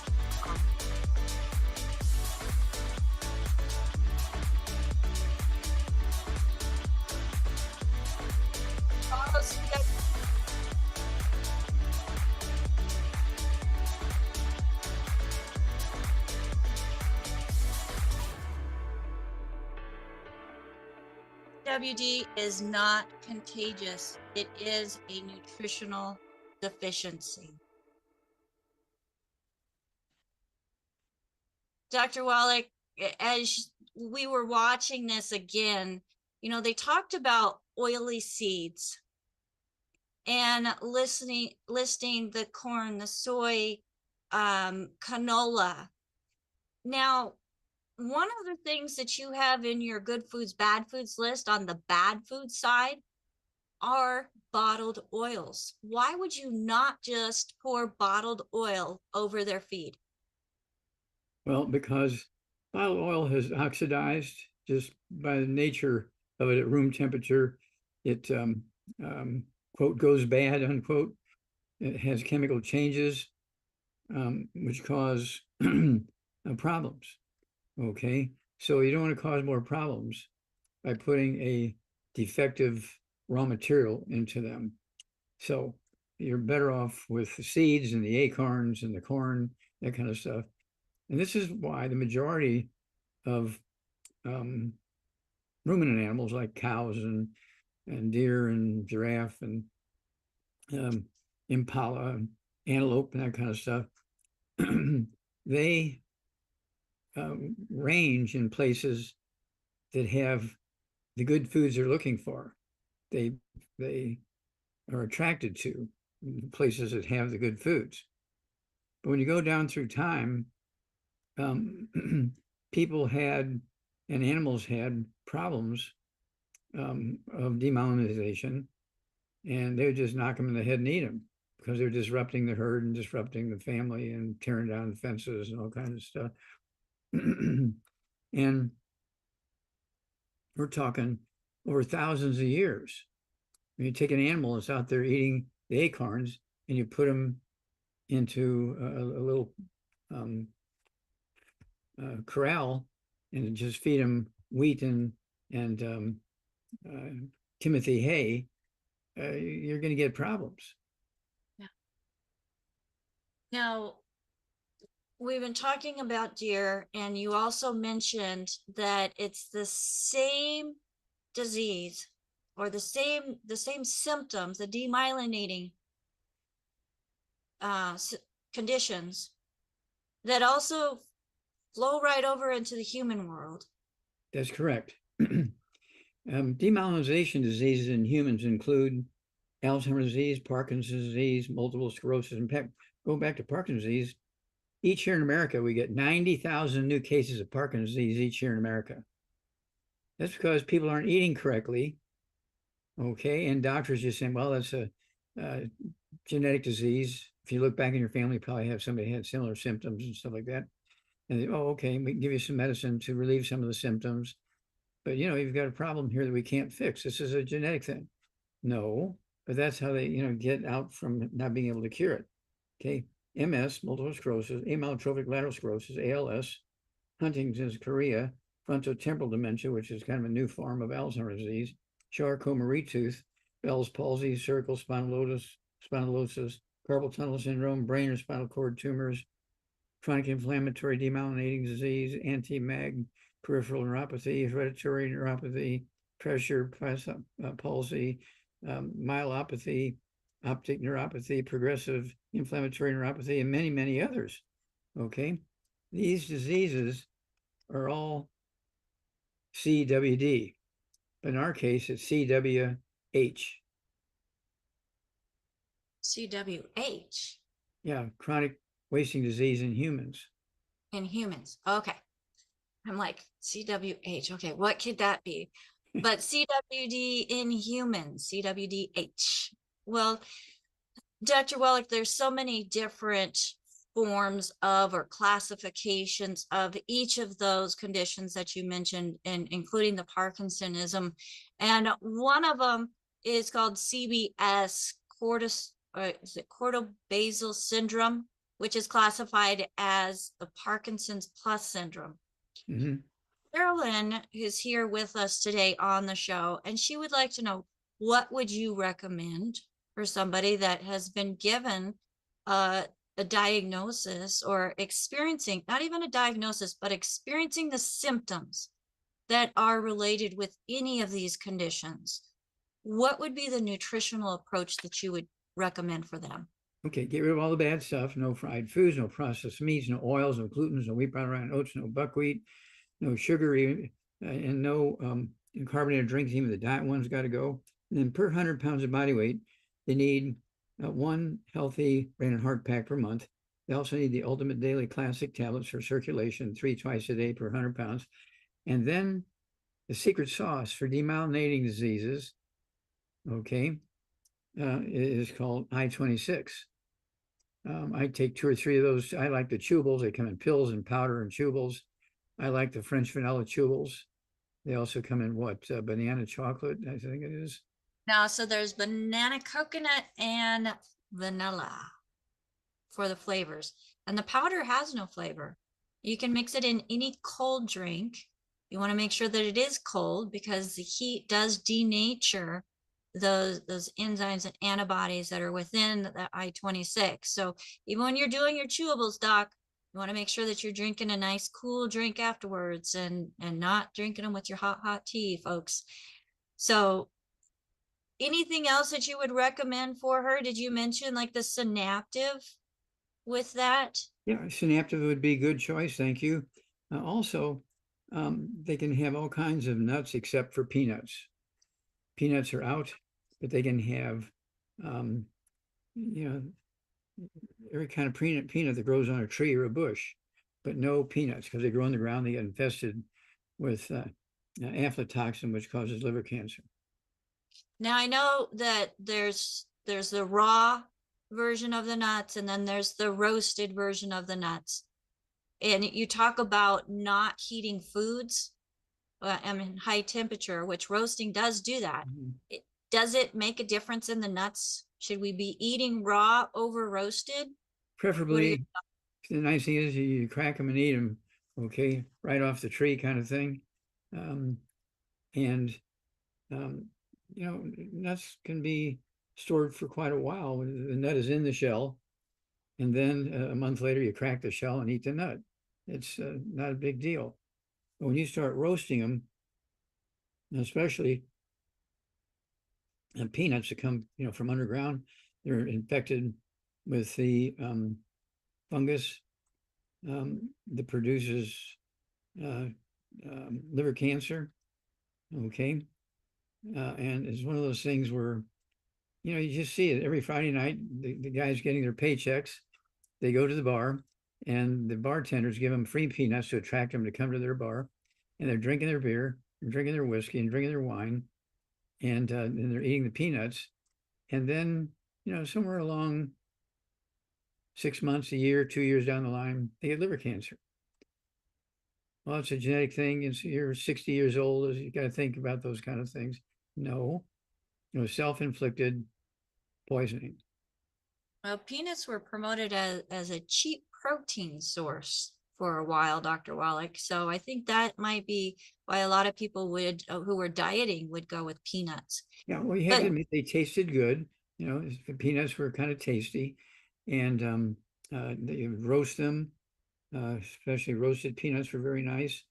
Follow WD is not contagious. It is a nutritional deficiency. Dr. Wallach, as we were watching this again, you know, they talked about oily seeds and listing the corn, the soy, canola. Now, one of the things that you have in your good foods, bad foods list on the bad food side are bottled oils. Why would you not just pour bottled oil over their feed? Well, because bottled oil has oxidized just by the nature of it at room temperature. It, quote, goes bad, unquote. It has chemical changes, which cause problems. Okay, so you don't want to cause more problems by putting a defective raw material into them. So you're better off with the seeds and the acorns and the corn, that kind of stuff. And this is why the majority of ruminant animals like cows and deer and giraffe and impala and antelope and that kind of stuff, they range in places that have the good foods they're looking for. They are attracted to places that have the good foods. But when you go down through time, people had and animals had problems of demyelination, and they would just knock them in the head and eat them because they're disrupting the herd and disrupting the family and tearing down fences and all kinds of stuff. And we're talking over thousands of years. When you take an animal that's out there eating the acorns and you put them into a little corral and just feed them wheat and Timothy hay, you're going to get problems. Yeah. Now, we've been talking about deer, and you also mentioned that it's the same disease or the same symptoms, the demyelinating conditions that also flow right over into the human world. That's correct. Demyelination diseases in humans include Alzheimer's disease, Parkinson's disease, multiple sclerosis. In fact, going back to Parkinson's disease, each year in America, we get 90,000 new cases of Parkinson's disease each year in America. That's because people aren't eating correctly, okay? And doctors just saying, well, that's a genetic disease. If you look back in your family, you probably have somebody who had similar symptoms and stuff like that. And they, oh, okay, we can give you some medicine to relieve some of the symptoms. But, you know, you've got a problem here that we can't fix. This is a genetic thing. No, but that's how they, you know, get out from not being able to cure it. Okay, MS, multiple sclerosis, amyotrophic lateral sclerosis, ALS, Huntington's chorea, frontotemporal dementia, which is kind of a new form of Alzheimer's disease, Charcot-Marie-Tooth, Bell's palsy, cervical spondylosis, carpal tunnel syndrome, brain or spinal cord tumors, chronic inflammatory demyelinating disease, anti-MAG, peripheral neuropathy, hereditary neuropathy, pressure palsy, myelopathy, optic neuropathy, progressive inflammatory neuropathy, and many, many others. Okay, these diseases are all CWD, but in our case, it's CWH. CWH Yeah, chronic wasting disease in humans. in humans. Okay. I'm like, CWH. Okay, what could that be? But CWD in humans, CWDH. Well, Dr. Wallach, there's so many different forms of or classifications of each of those conditions that you mentioned, and including the Parkinsonism. And one of them is called CBS, is it cortobasal syndrome, which is classified as the Parkinson's plus syndrome. Mm-hmm. Carolyn is here with us today on the show, and she would like to know, what would you recommend for somebody that has been given a diagnosis or experiencing, not even a diagnosis, but experiencing the symptoms that are related with any of these conditions? What would be the nutritional approach that you would recommend for them? Okay, get rid of all the bad stuff. No fried foods, no processed meats, no oils, no glutens, no wheat, brown oats, no buckwheat, no sugar, and no carbonated drinks. Even the diet ones got to go. And then per 100 pounds of body weight, they need one healthy brain and heart pack per month. They also need the Ultimate Daily Classic tablets for circulation, 3 twice a day per 100 pounds. And then the secret sauce for demyelinating diseases, okay, is called I-26. I take 2 or 3 of those. I like the chewables. They come in pills and powder and chewables. I like the French vanilla chewables. They also come in banana chocolate, I think it is. Now, so there's banana, coconut, and vanilla for the flavors. And the powder has no flavor. You can mix it in any cold drink. You want to make sure that it is cold, because the heat does denature those enzymes and antibodies that are within the I-26. So even when you're doing your chewables, doc, you want to make sure that you're drinking a nice cool drink afterwards, and not drinking them with your hot tea, folks. So anything else that you would recommend for her? Did you mention like the synaptive with that? Yeah, synaptive would be a good choice. Thank you. Also, they can have all kinds of nuts except for peanuts. Peanuts are out, but they can have, every kind of peanut that grows on a tree or a bush, but no peanuts, because they grow on the ground. They get infested with aflatoxin, which causes liver cancer. Now I know that there's the raw version of the nuts, and then there's the roasted version of the nuts. And you talk about not heating foods, high temperature, which roasting does do that. Mm-hmm. Does it make a difference in the nuts? Should we be eating raw over roasted? Preferably. The nice thing is you crack them and eat them, okay, right off the tree kind of thing. Nuts can be stored for quite a while. The nut is in the shell, and then a month later you crack the shell and eat the nut. It's not a big deal. But when you start roasting them, especially peanuts that come, from underground, they're infected with the fungus that produces liver cancer. Okay. And it's one of those things where, you just see it every Friday night. The guys getting their paychecks, they go to the bar, and the bartenders give them free peanuts to attract them to come to their bar. And they're drinking their beer, and drinking their whiskey, and drinking their wine, and they're eating the peanuts. And then, somewhere along 6 months, a year, 2 years down the line, they get liver cancer. Well, it's a genetic thing. You're 60 years old. You got to think about those kind of things. No, self-inflicted poisoning. Well, peanuts were promoted as a cheap protein source for a while, Dr. Wallach. So I think that might be why a lot of people who were dieting would go with peanuts. Yeah, well, you have to admit they tasted good. The peanuts were kind of tasty, and they would roast them. Especially roasted peanuts were very nice,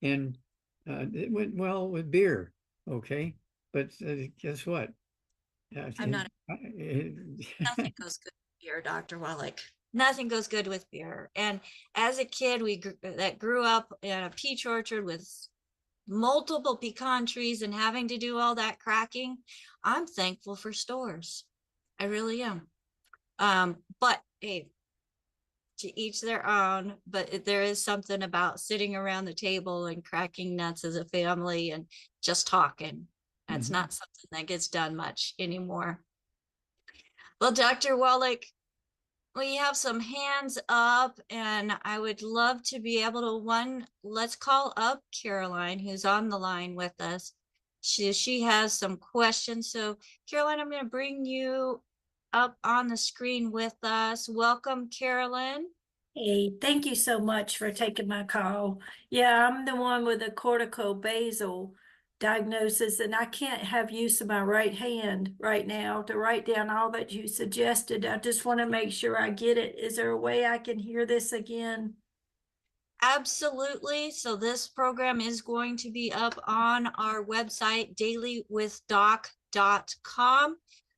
and it went well with beer. Okay, but guess what? I'm not. Nothing goes good with beer, Dr. Wallach. Nothing goes good with beer. And as a kid, that grew up in a peach orchard with multiple pecan trees and having to do all that cracking, I'm thankful for stores. I really am. But hey, to each their own, but there is something about sitting around the table and cracking nuts as a family and just talking. That's not something that gets done much anymore. Well, Dr. Wallach, we have some hands up, and I would love to be able to let's call up Caroline, who's on the line with us. She has some questions. So Caroline, I'm going to bring you up on the screen with us. Welcome, Carolyn. Hey, thank you so much for taking my call. Yeah, I'm the one with a corticobasal diagnosis, and I can't have use of my right hand right now to write down all that you suggested. I just want to make sure I get it. Is there a way I can hear this again? Absolutely. So this program is going to be up on our website, dailywithdoc.com.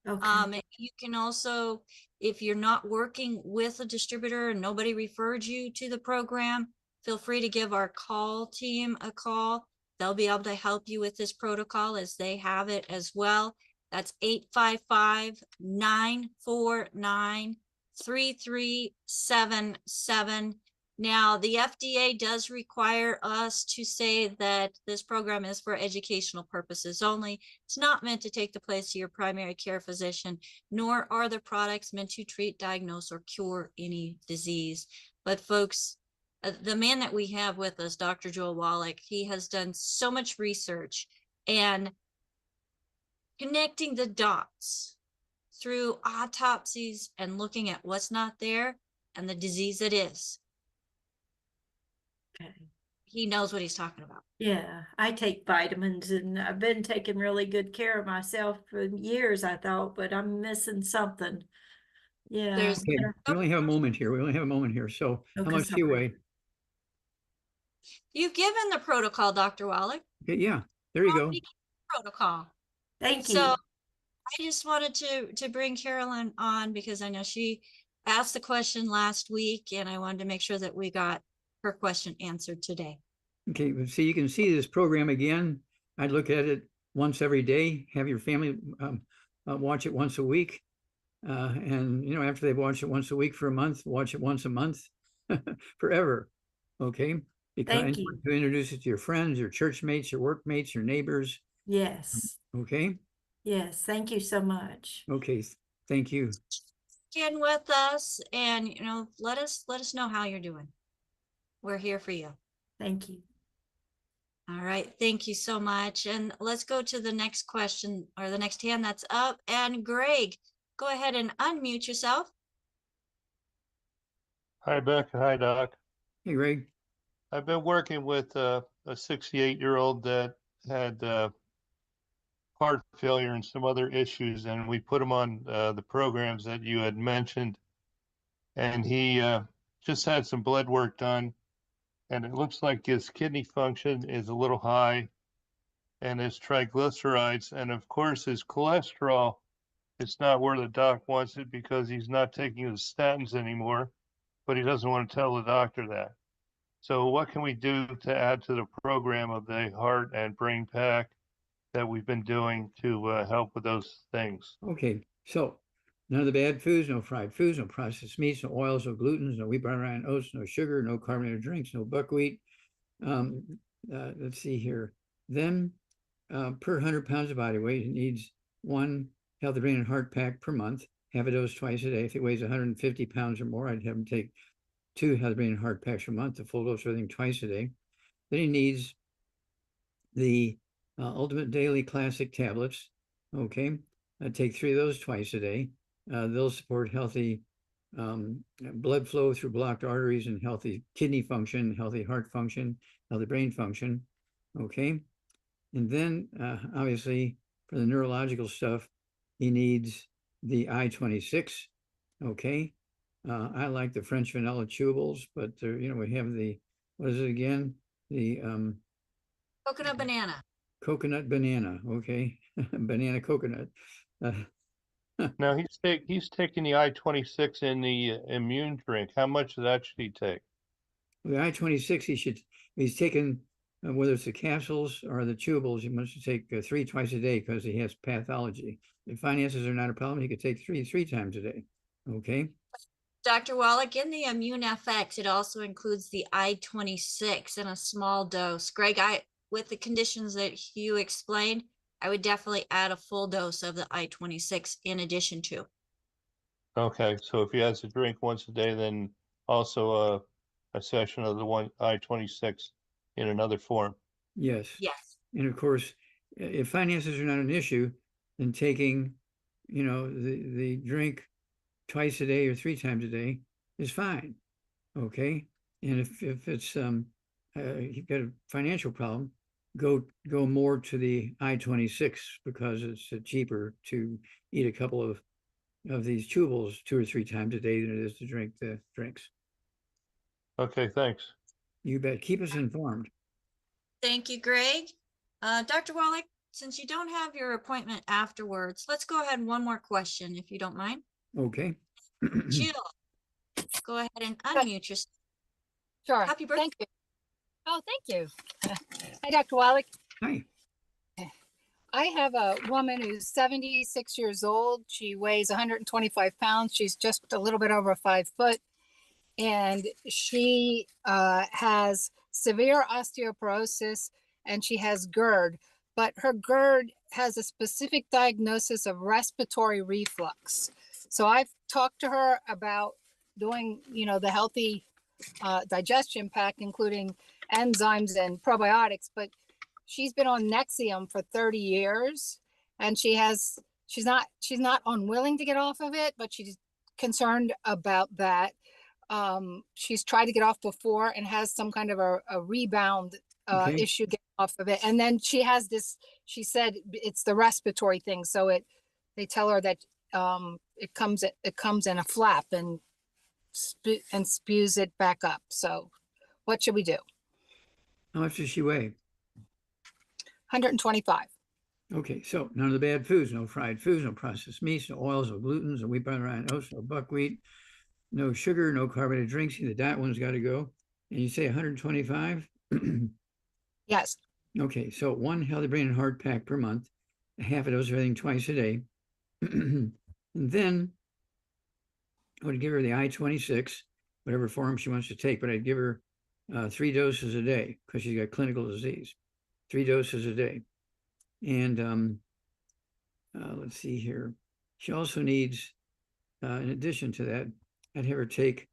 Okay. You can also, if you're not working with a distributor and nobody referred you to the program, feel free to give our call team a call. They'll be able to help you with this protocol as they have it as well. That's 855-949-3377. Now, the FDA does require us to say that this program is for educational purposes only. It's not meant to take the place of your primary care physician, nor are the products meant to treat, diagnose, or cure any disease. But folks, the man that we have with us, Dr. Joel Wallach, he has done so much research and connecting the dots through autopsies and looking at what's not there and the disease it is. Okay. He knows what he's talking about. Yeah, I take vitamins, and I've been taking really good care of myself for years, I thought, but I'm missing something. Yeah. Okay, we only have a moment here. So how Okay, much do you weigh? You've given the protocol, Dr. Wallach. Okay, yeah, there you go. Protocol. Thank you. So I just wanted to bring Carolyn on because I know she asked the question last week, and I wanted to make sure that we got her question answered today. Okay, so you can see this program again. I'd look at it once every day, have your family watch it once a week. And, after they've watched it once a week for a month, watch it once a month forever. Okay. Thank you. To introduce it to your friends, your church mates, your workmates, your neighbors. Yes. Okay. Yes. Thank you so much. Okay. Thank you. In with us, and let us know how you're doing. We're here for you. Thank you. All right, thank you so much. And let's go to the next question, or the next hand that's up. And Greg, go ahead and unmute yourself. Hi, Becca. Hi, Doc. Hey, Greg. I've been working with a 68-year-old that had heart failure and some other issues, and we put him on the programs that you had mentioned. And he just had some blood work done, and it looks like his kidney function is a little high, and his triglycerides, and of course his cholesterol, it's not where the doc wants it because he's not taking his statins anymore. but he doesn't want to tell the doctor that. So what can we do to add to the program of the heart and brain pack that we've been doing to help with those things? Okay, so none of the bad foods, no fried foods, no processed meats, no oils, no glutens, no wheat, brown, and oats, no sugar, no carbonated drinks, no buckwheat. Let's see here. Then per 100 pounds of body weight, it needs one healthy brain and heart pack per month, have a dose twice a day. If it weighs 150 pounds or more, I'd have him take 2 healthy brain and heart packs per month, a full dose of everything twice a day. Then he needs the Ultimate Daily Classic tablets. Okay, take 3 of those twice a day. They'll support healthy blood flow through blocked arteries and healthy kidney function, healthy heart function, healthy brain function. Okay, and then obviously for the neurological stuff, he needs the I-26. Okay, I like the French vanilla chewables, but you know, we have the, what is it again? The Coconut banana. coconut banana. Okay, banana coconut. Now he's taking the I-26 in the immune drink. How much of that should he take? The I-26, he's taken, whether it's the capsules or the chewables, he must take 3 twice a day because he has pathology. If finances are not a problem, he could take three times a day. Okay. Dr. Wallach, in the Immune FX, it also includes the I-26 in a small dose. Greg, with the conditions that you explained, I would definitely add a full dose of the I-26 in addition to. Okay, so if he has a drink once a day, then also a session of the one I-26 in another form. Yes. Yes. And of course, if finances are not an issue, then taking, you know, the drink twice a day or 3 times a day is fine. Okay. And if it's you've got a financial problem, go more to the I-26 because it's cheaper to eat a couple of these chewables 2 or 3 times a day than it is to drink the drinks. Okay, thanks. You bet. Keep us informed. Thank you, Greg. Dr. Wallach, since you don't have your appointment afterwards, let's go ahead and one more question, if you don't mind. Okay. Jill, go ahead and unmute yourself. Sure. Happy birthday. Thank you. Oh, thank you. Hi, Dr. Wallach. Hi. I have a woman who's 76 years old. She weighs 125 pounds. She's just a little bit over 5 foot. And she has severe osteoporosis and she has Gerd. But her Gerd has a specific diagnosis of respiratory reflux. So I've talked to her about doing, you know, the healthy digestion pack, including enzymes and probiotics, but she's been on Nexium for 30 years and she's not unwilling to get off of it, but she's concerned about that. She's tried to get off before and has some kind of a rebound issue getting off of it. And then she has this, she said it's the respiratory thing. So they tell her that it comes in a flap and spews it back up. So what should we do? How much does she weigh? 125. Okay, so none of the bad foods, no fried foods, no processed meats, no oils, no glutens, no wheat, brown, and oats, no buckwheat, no sugar, no carbonated drinks. The diet one's got to go. And you say 125? Yes. Okay, so 1 healthy brain and heart pack per month, a half a dose of everything twice a day. And then I would give her the I-26, whatever form she wants to take, but I'd give her 3 doses a day because she's got clinical disease. 3 doses a day. And let's see here. She also needs, in addition to that, I'd have her take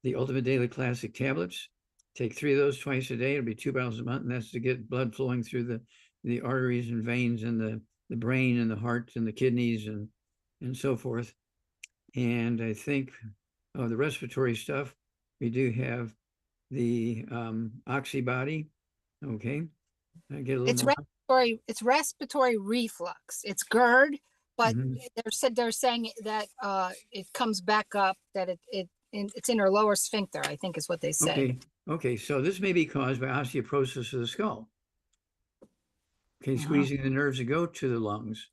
the Ultimate Daily Classic tablets. Take 3 of those twice a day. It'll be 2 bottles a month, and that's to get blood flowing through the arteries and veins and the brain and the heart and the kidneys and so forth. And I think the respiratory stuff, we do have the Oxybody. Okay. I get a little It's respiratory reflux. It's GERD, but Mhm. they're saying that it comes back up, that it's in her lower sphincter, I think is what they say. Okay, so this may be caused by osteoporosis of the skull. Okay, squeezing the nerves that go to the lungs.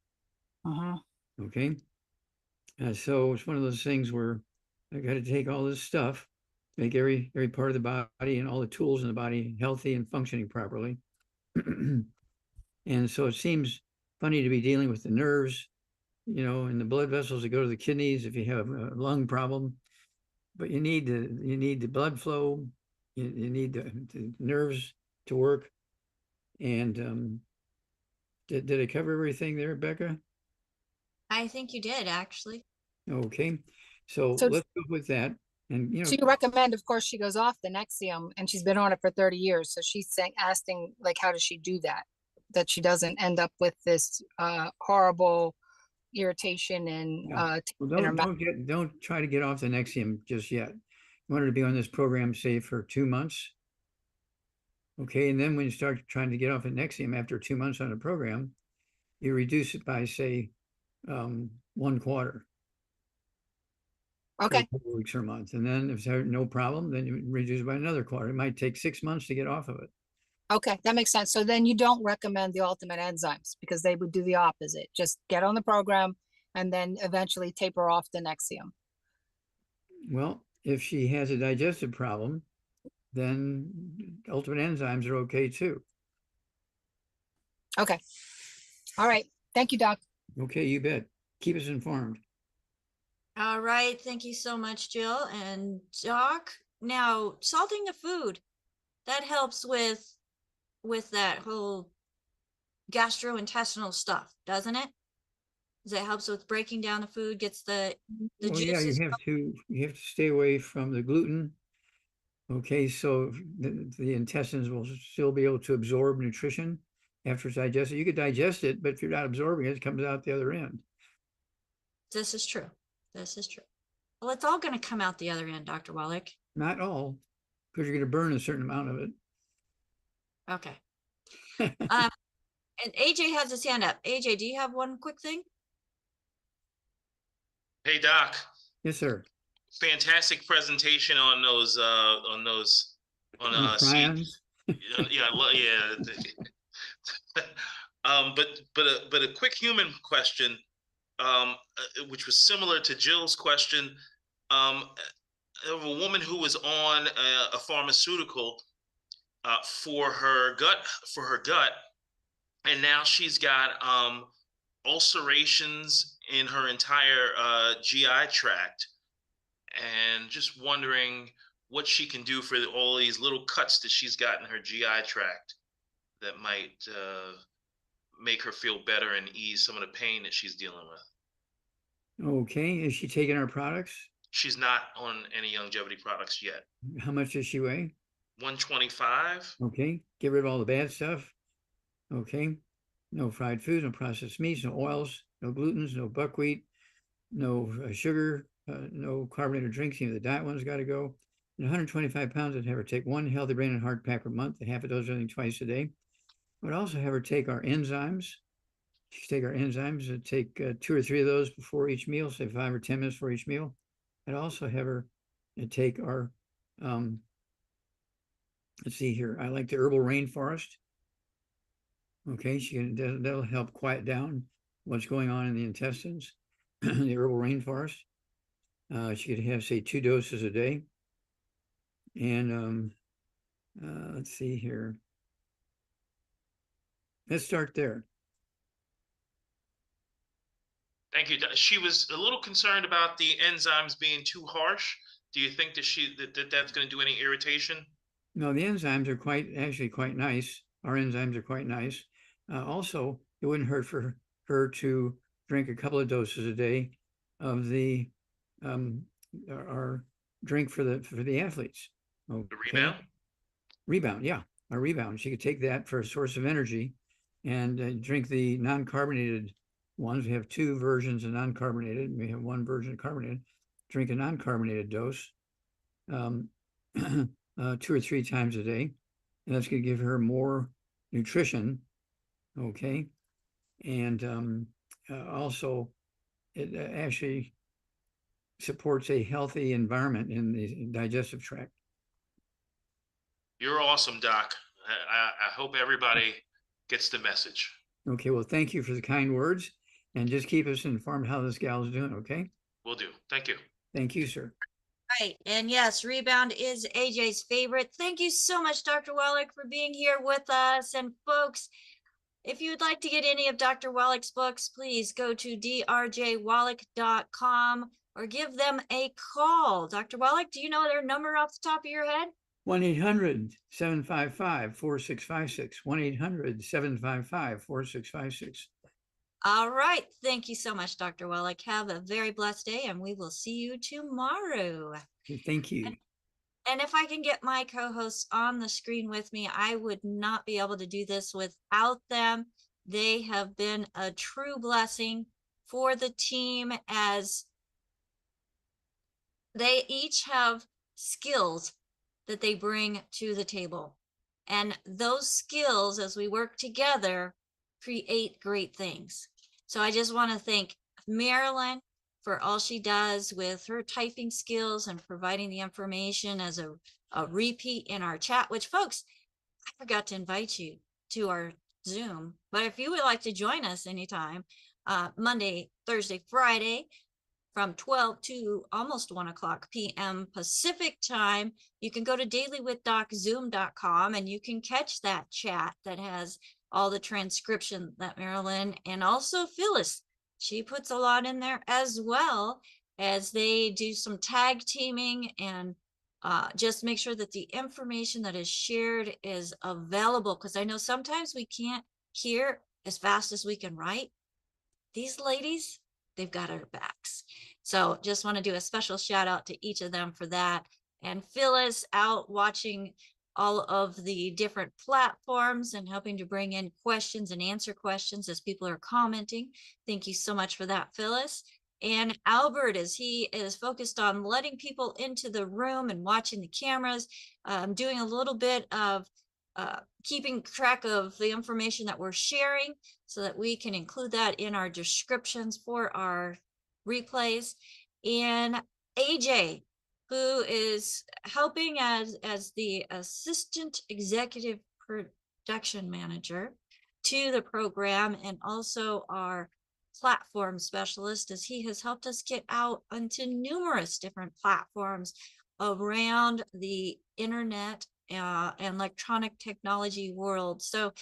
Okay, so it's one of those things where I got to take all this stuff make every part of the body and all the tools in the body healthy and functioning properly. And so it seems funny to be dealing with the nerves, and the blood vessels that go to the kidneys if you have a lung problem. But you need the blood flow, you need the nerves to work. And did I cover everything there, Becca? I think you did, actually. Okay, so So- let's go with that. And So you recommend, of course, she goes off the Nexium, and she's been on it for 30 years. So she's asking, like, how does she do that? That she doesn't end up with this horrible irritation and Yeah. taste in her mouth. Don't try to get off the Nexium just yet. You want her to be on this program, say, for 2 months. Okay, and then when you start trying to get off the Nexium after 2 months on a program, you reduce it by, say, 1/4. Okay. A couple weeks or a month. And then if there's no problem, then you reduce it by another quarter. It might take 6 months to get off of it. Okay, that makes sense. So then you don't recommend the ultimate enzymes because they would do the opposite. Just get on the program and then eventually taper off the Nexium. Well, if she has a digestive problem, then ultimate enzymes are okay too. Okay. All right. Thank you, Doc. Okay, you bet. Keep us informed. All right. Thank you so much, Jill and Doc. Now, salting the food, that helps with that whole gastrointestinal stuff, doesn't it? It helps with breaking down the food, gets the Well, yeah, juices. you have to stay away from the gluten. Okay, so the intestines will still be able to absorb nutrition after it's digested. You could digest it, but if you're not absorbing it, it comes out the other end. This is true. This is true. Well, it's all going to come out the other end, Dr. Wallach. Not all, because you're going to burn a certain amount of it. Okay. And AJ has his hand up. AJ, do you have one quick thing? Hey, Doc. Yes, sir. Fantastic presentation on those Prions? yeah. But a quick human question, which was similar to Jill's question, of a woman who was on a pharmaceutical for her gut, and now she's got ulcerations in her entire GI tract, and just wondering what she can do for all these little cuts that she's got in her GI tract that might make her feel better and ease some of the pain that she's dealing with. Okay, is she taking our products? She's not on any longevity products yet. How much does she weigh? 125. Okay, get rid of all the bad stuff. Okay, no fried foods, no processed meats, no oils, no glutens, no buckwheat, no sugar, no carbonated drinks. The diet one's got to go. And 125 pounds, I'd have her take 1 healthy brain and heart pack a month, a half a dose of everything twice a day. I would also have her take our enzymes. She can take our enzymes and take 2 or 3 of those before each meal, say 5 or 10 minutes before each meal. I'd also have her take our, let's see here, I like the herbal rainforest. Okay, that'll help quiet down what's going on in the intestines. The herbal rainforest. She could have, say, 2 doses a day. And let's see here. Let's start there. Thank you. She was a little concerned about the enzymes being too harsh. Do you think that that's going to do any irritation? No, the enzymes are actually quite nice. Our enzymes are quite nice. Also, it wouldn't hurt for her to drink a couple of doses a day of our drink for the athletes. Okay. The rebound? Rebound, yeah, our rebound. She could take that for a source of energy and drink the non-carbonated ones. We have 2 versions of non-carbonated. We have 1 version of carbonated. Drink a non-carbonated dose 2 or 3 times a day. And that's going to give her more nutrition. Okay. And also, it actually supports a healthy environment in the digestive tract. You're awesome, Doc. I hope everybody gets the message. Okay, well, thank you for the kind words, and just keep us informed how this gal is doing, okay? Will do. Thank you. Thank you, sir. Right. And yes, rebound is AJ's favorite. Thank you so much, Dr. Wallach, for being here with us. And folks, if you would like to get any of Dr. Wallach's books, please go to drjwallach.com or give them a call. Dr. Wallach, do you know their number off the top of your head? 1-800-755-4656. 1-800-755-4656. All right. Thank you so much, Dr. Wallach. Have a very blessed day, and we will see you tomorrow. Thank you. And if I can get my co-hosts on the screen with me, I would not be able to do this without them. They have been a true blessing for the team, as they each have skills that they bring to the table. And those skills, as we work together, create great things. So I just want to thank Marilyn for all she does with her typing skills and providing the information as a repeat in our chat, which, folks, I forgot to invite you to our Zoom. But if you would like to join us anytime, Monday, Thursday, Friday, from 12 to almost 1 o'clock p.m. Pacific time, you can go to dailywithDocZoom.com and you can catch that chat that has all the transcription that Marilyn and also Phyllis, she puts a lot in there, as well as they do some tag teaming and just make sure that the information that is shared is available, because I know sometimes we can't hear as fast as we can write. These ladies, they've got our backs. So just want to do a special shout out to each of them for that. And Phyllis out watching all of the different platforms and helping to bring in questions and answer questions as people are commenting. Thank you so much for that, Phyllis. And Albert, as he is focused on letting people into the room and watching the cameras, doing a little bit of keeping track of the information that we're sharing so that we can include that in our descriptions for our replays. And AJ, who is helping as the assistant executive production manager to the program, and also our platform specialist, as he has helped us get out onto numerous different platforms around the internet and electronic technology world. So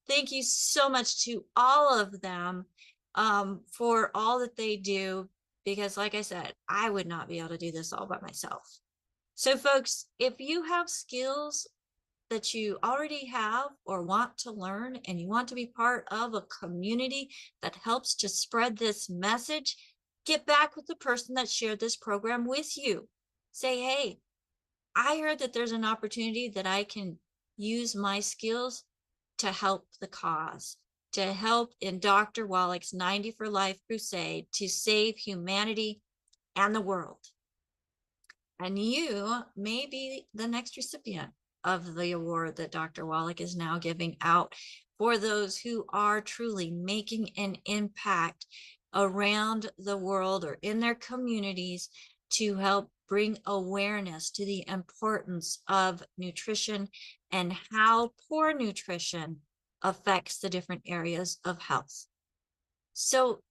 thank you so much to all of them for all that they do, because like I said, I would not be able to do this all by myself. So folks, if you have skills that you already have or want to learn, and you want to be part of a community that helps to spread this message, get back with the person that shared this program with you. Say, hey, I heard that there's an opportunity that I can use my skills to help the cause, to help in Dr. Wallach's 90 for Life crusade to save humanity and the world. And you may be the next recipient of the award that Dr. Wallach is now giving out for those who are truly making an impact around the world or in their communities to help bring awareness to the importance of nutrition and how poor nutrition affects the different areas of health. So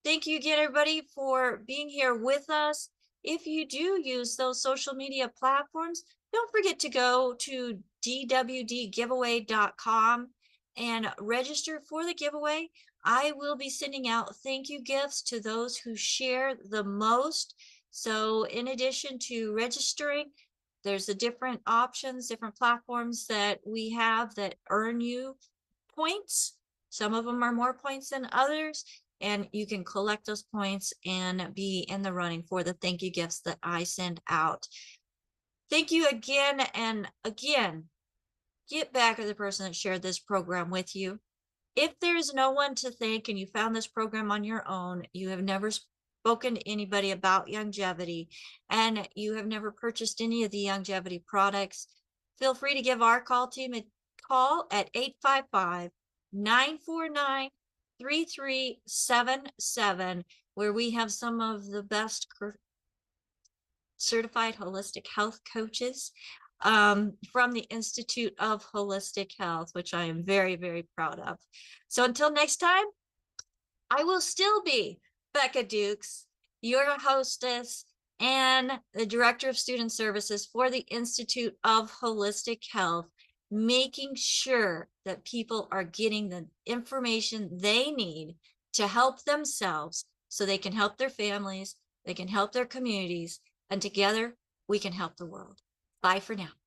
thank you again, everybody, for being here with us. If you do use those social media platforms, don't forget to go to dwdgiveaway.com and register for the giveaway. I will be sending out thank you gifts to those who share the most. So in addition to registering, there's the different options, different platforms that we have that earn you points. Some of them are more points than others, and you can collect those points and be in the running for the thank you gifts that I send out. Thank you again and again. Get back to the person that shared this program with you. If there is no one to thank and you found this program on your own, you have never spoken to anybody about longevity, and you have never purchased any of the longevity products, feel free to give our call team a call at 855-949-3377, where we have some of the best certified holistic health coaches from the Institute of Holistic Health, which I am very, very proud of. So until next time, I will still be Becca Dukes, your hostess, and the Director of Student Services for the Institute of Holistic Health, making sure that people are getting the information they need to help themselves so they can help their families, they can help their communities, and together we can help the world. Bye for now.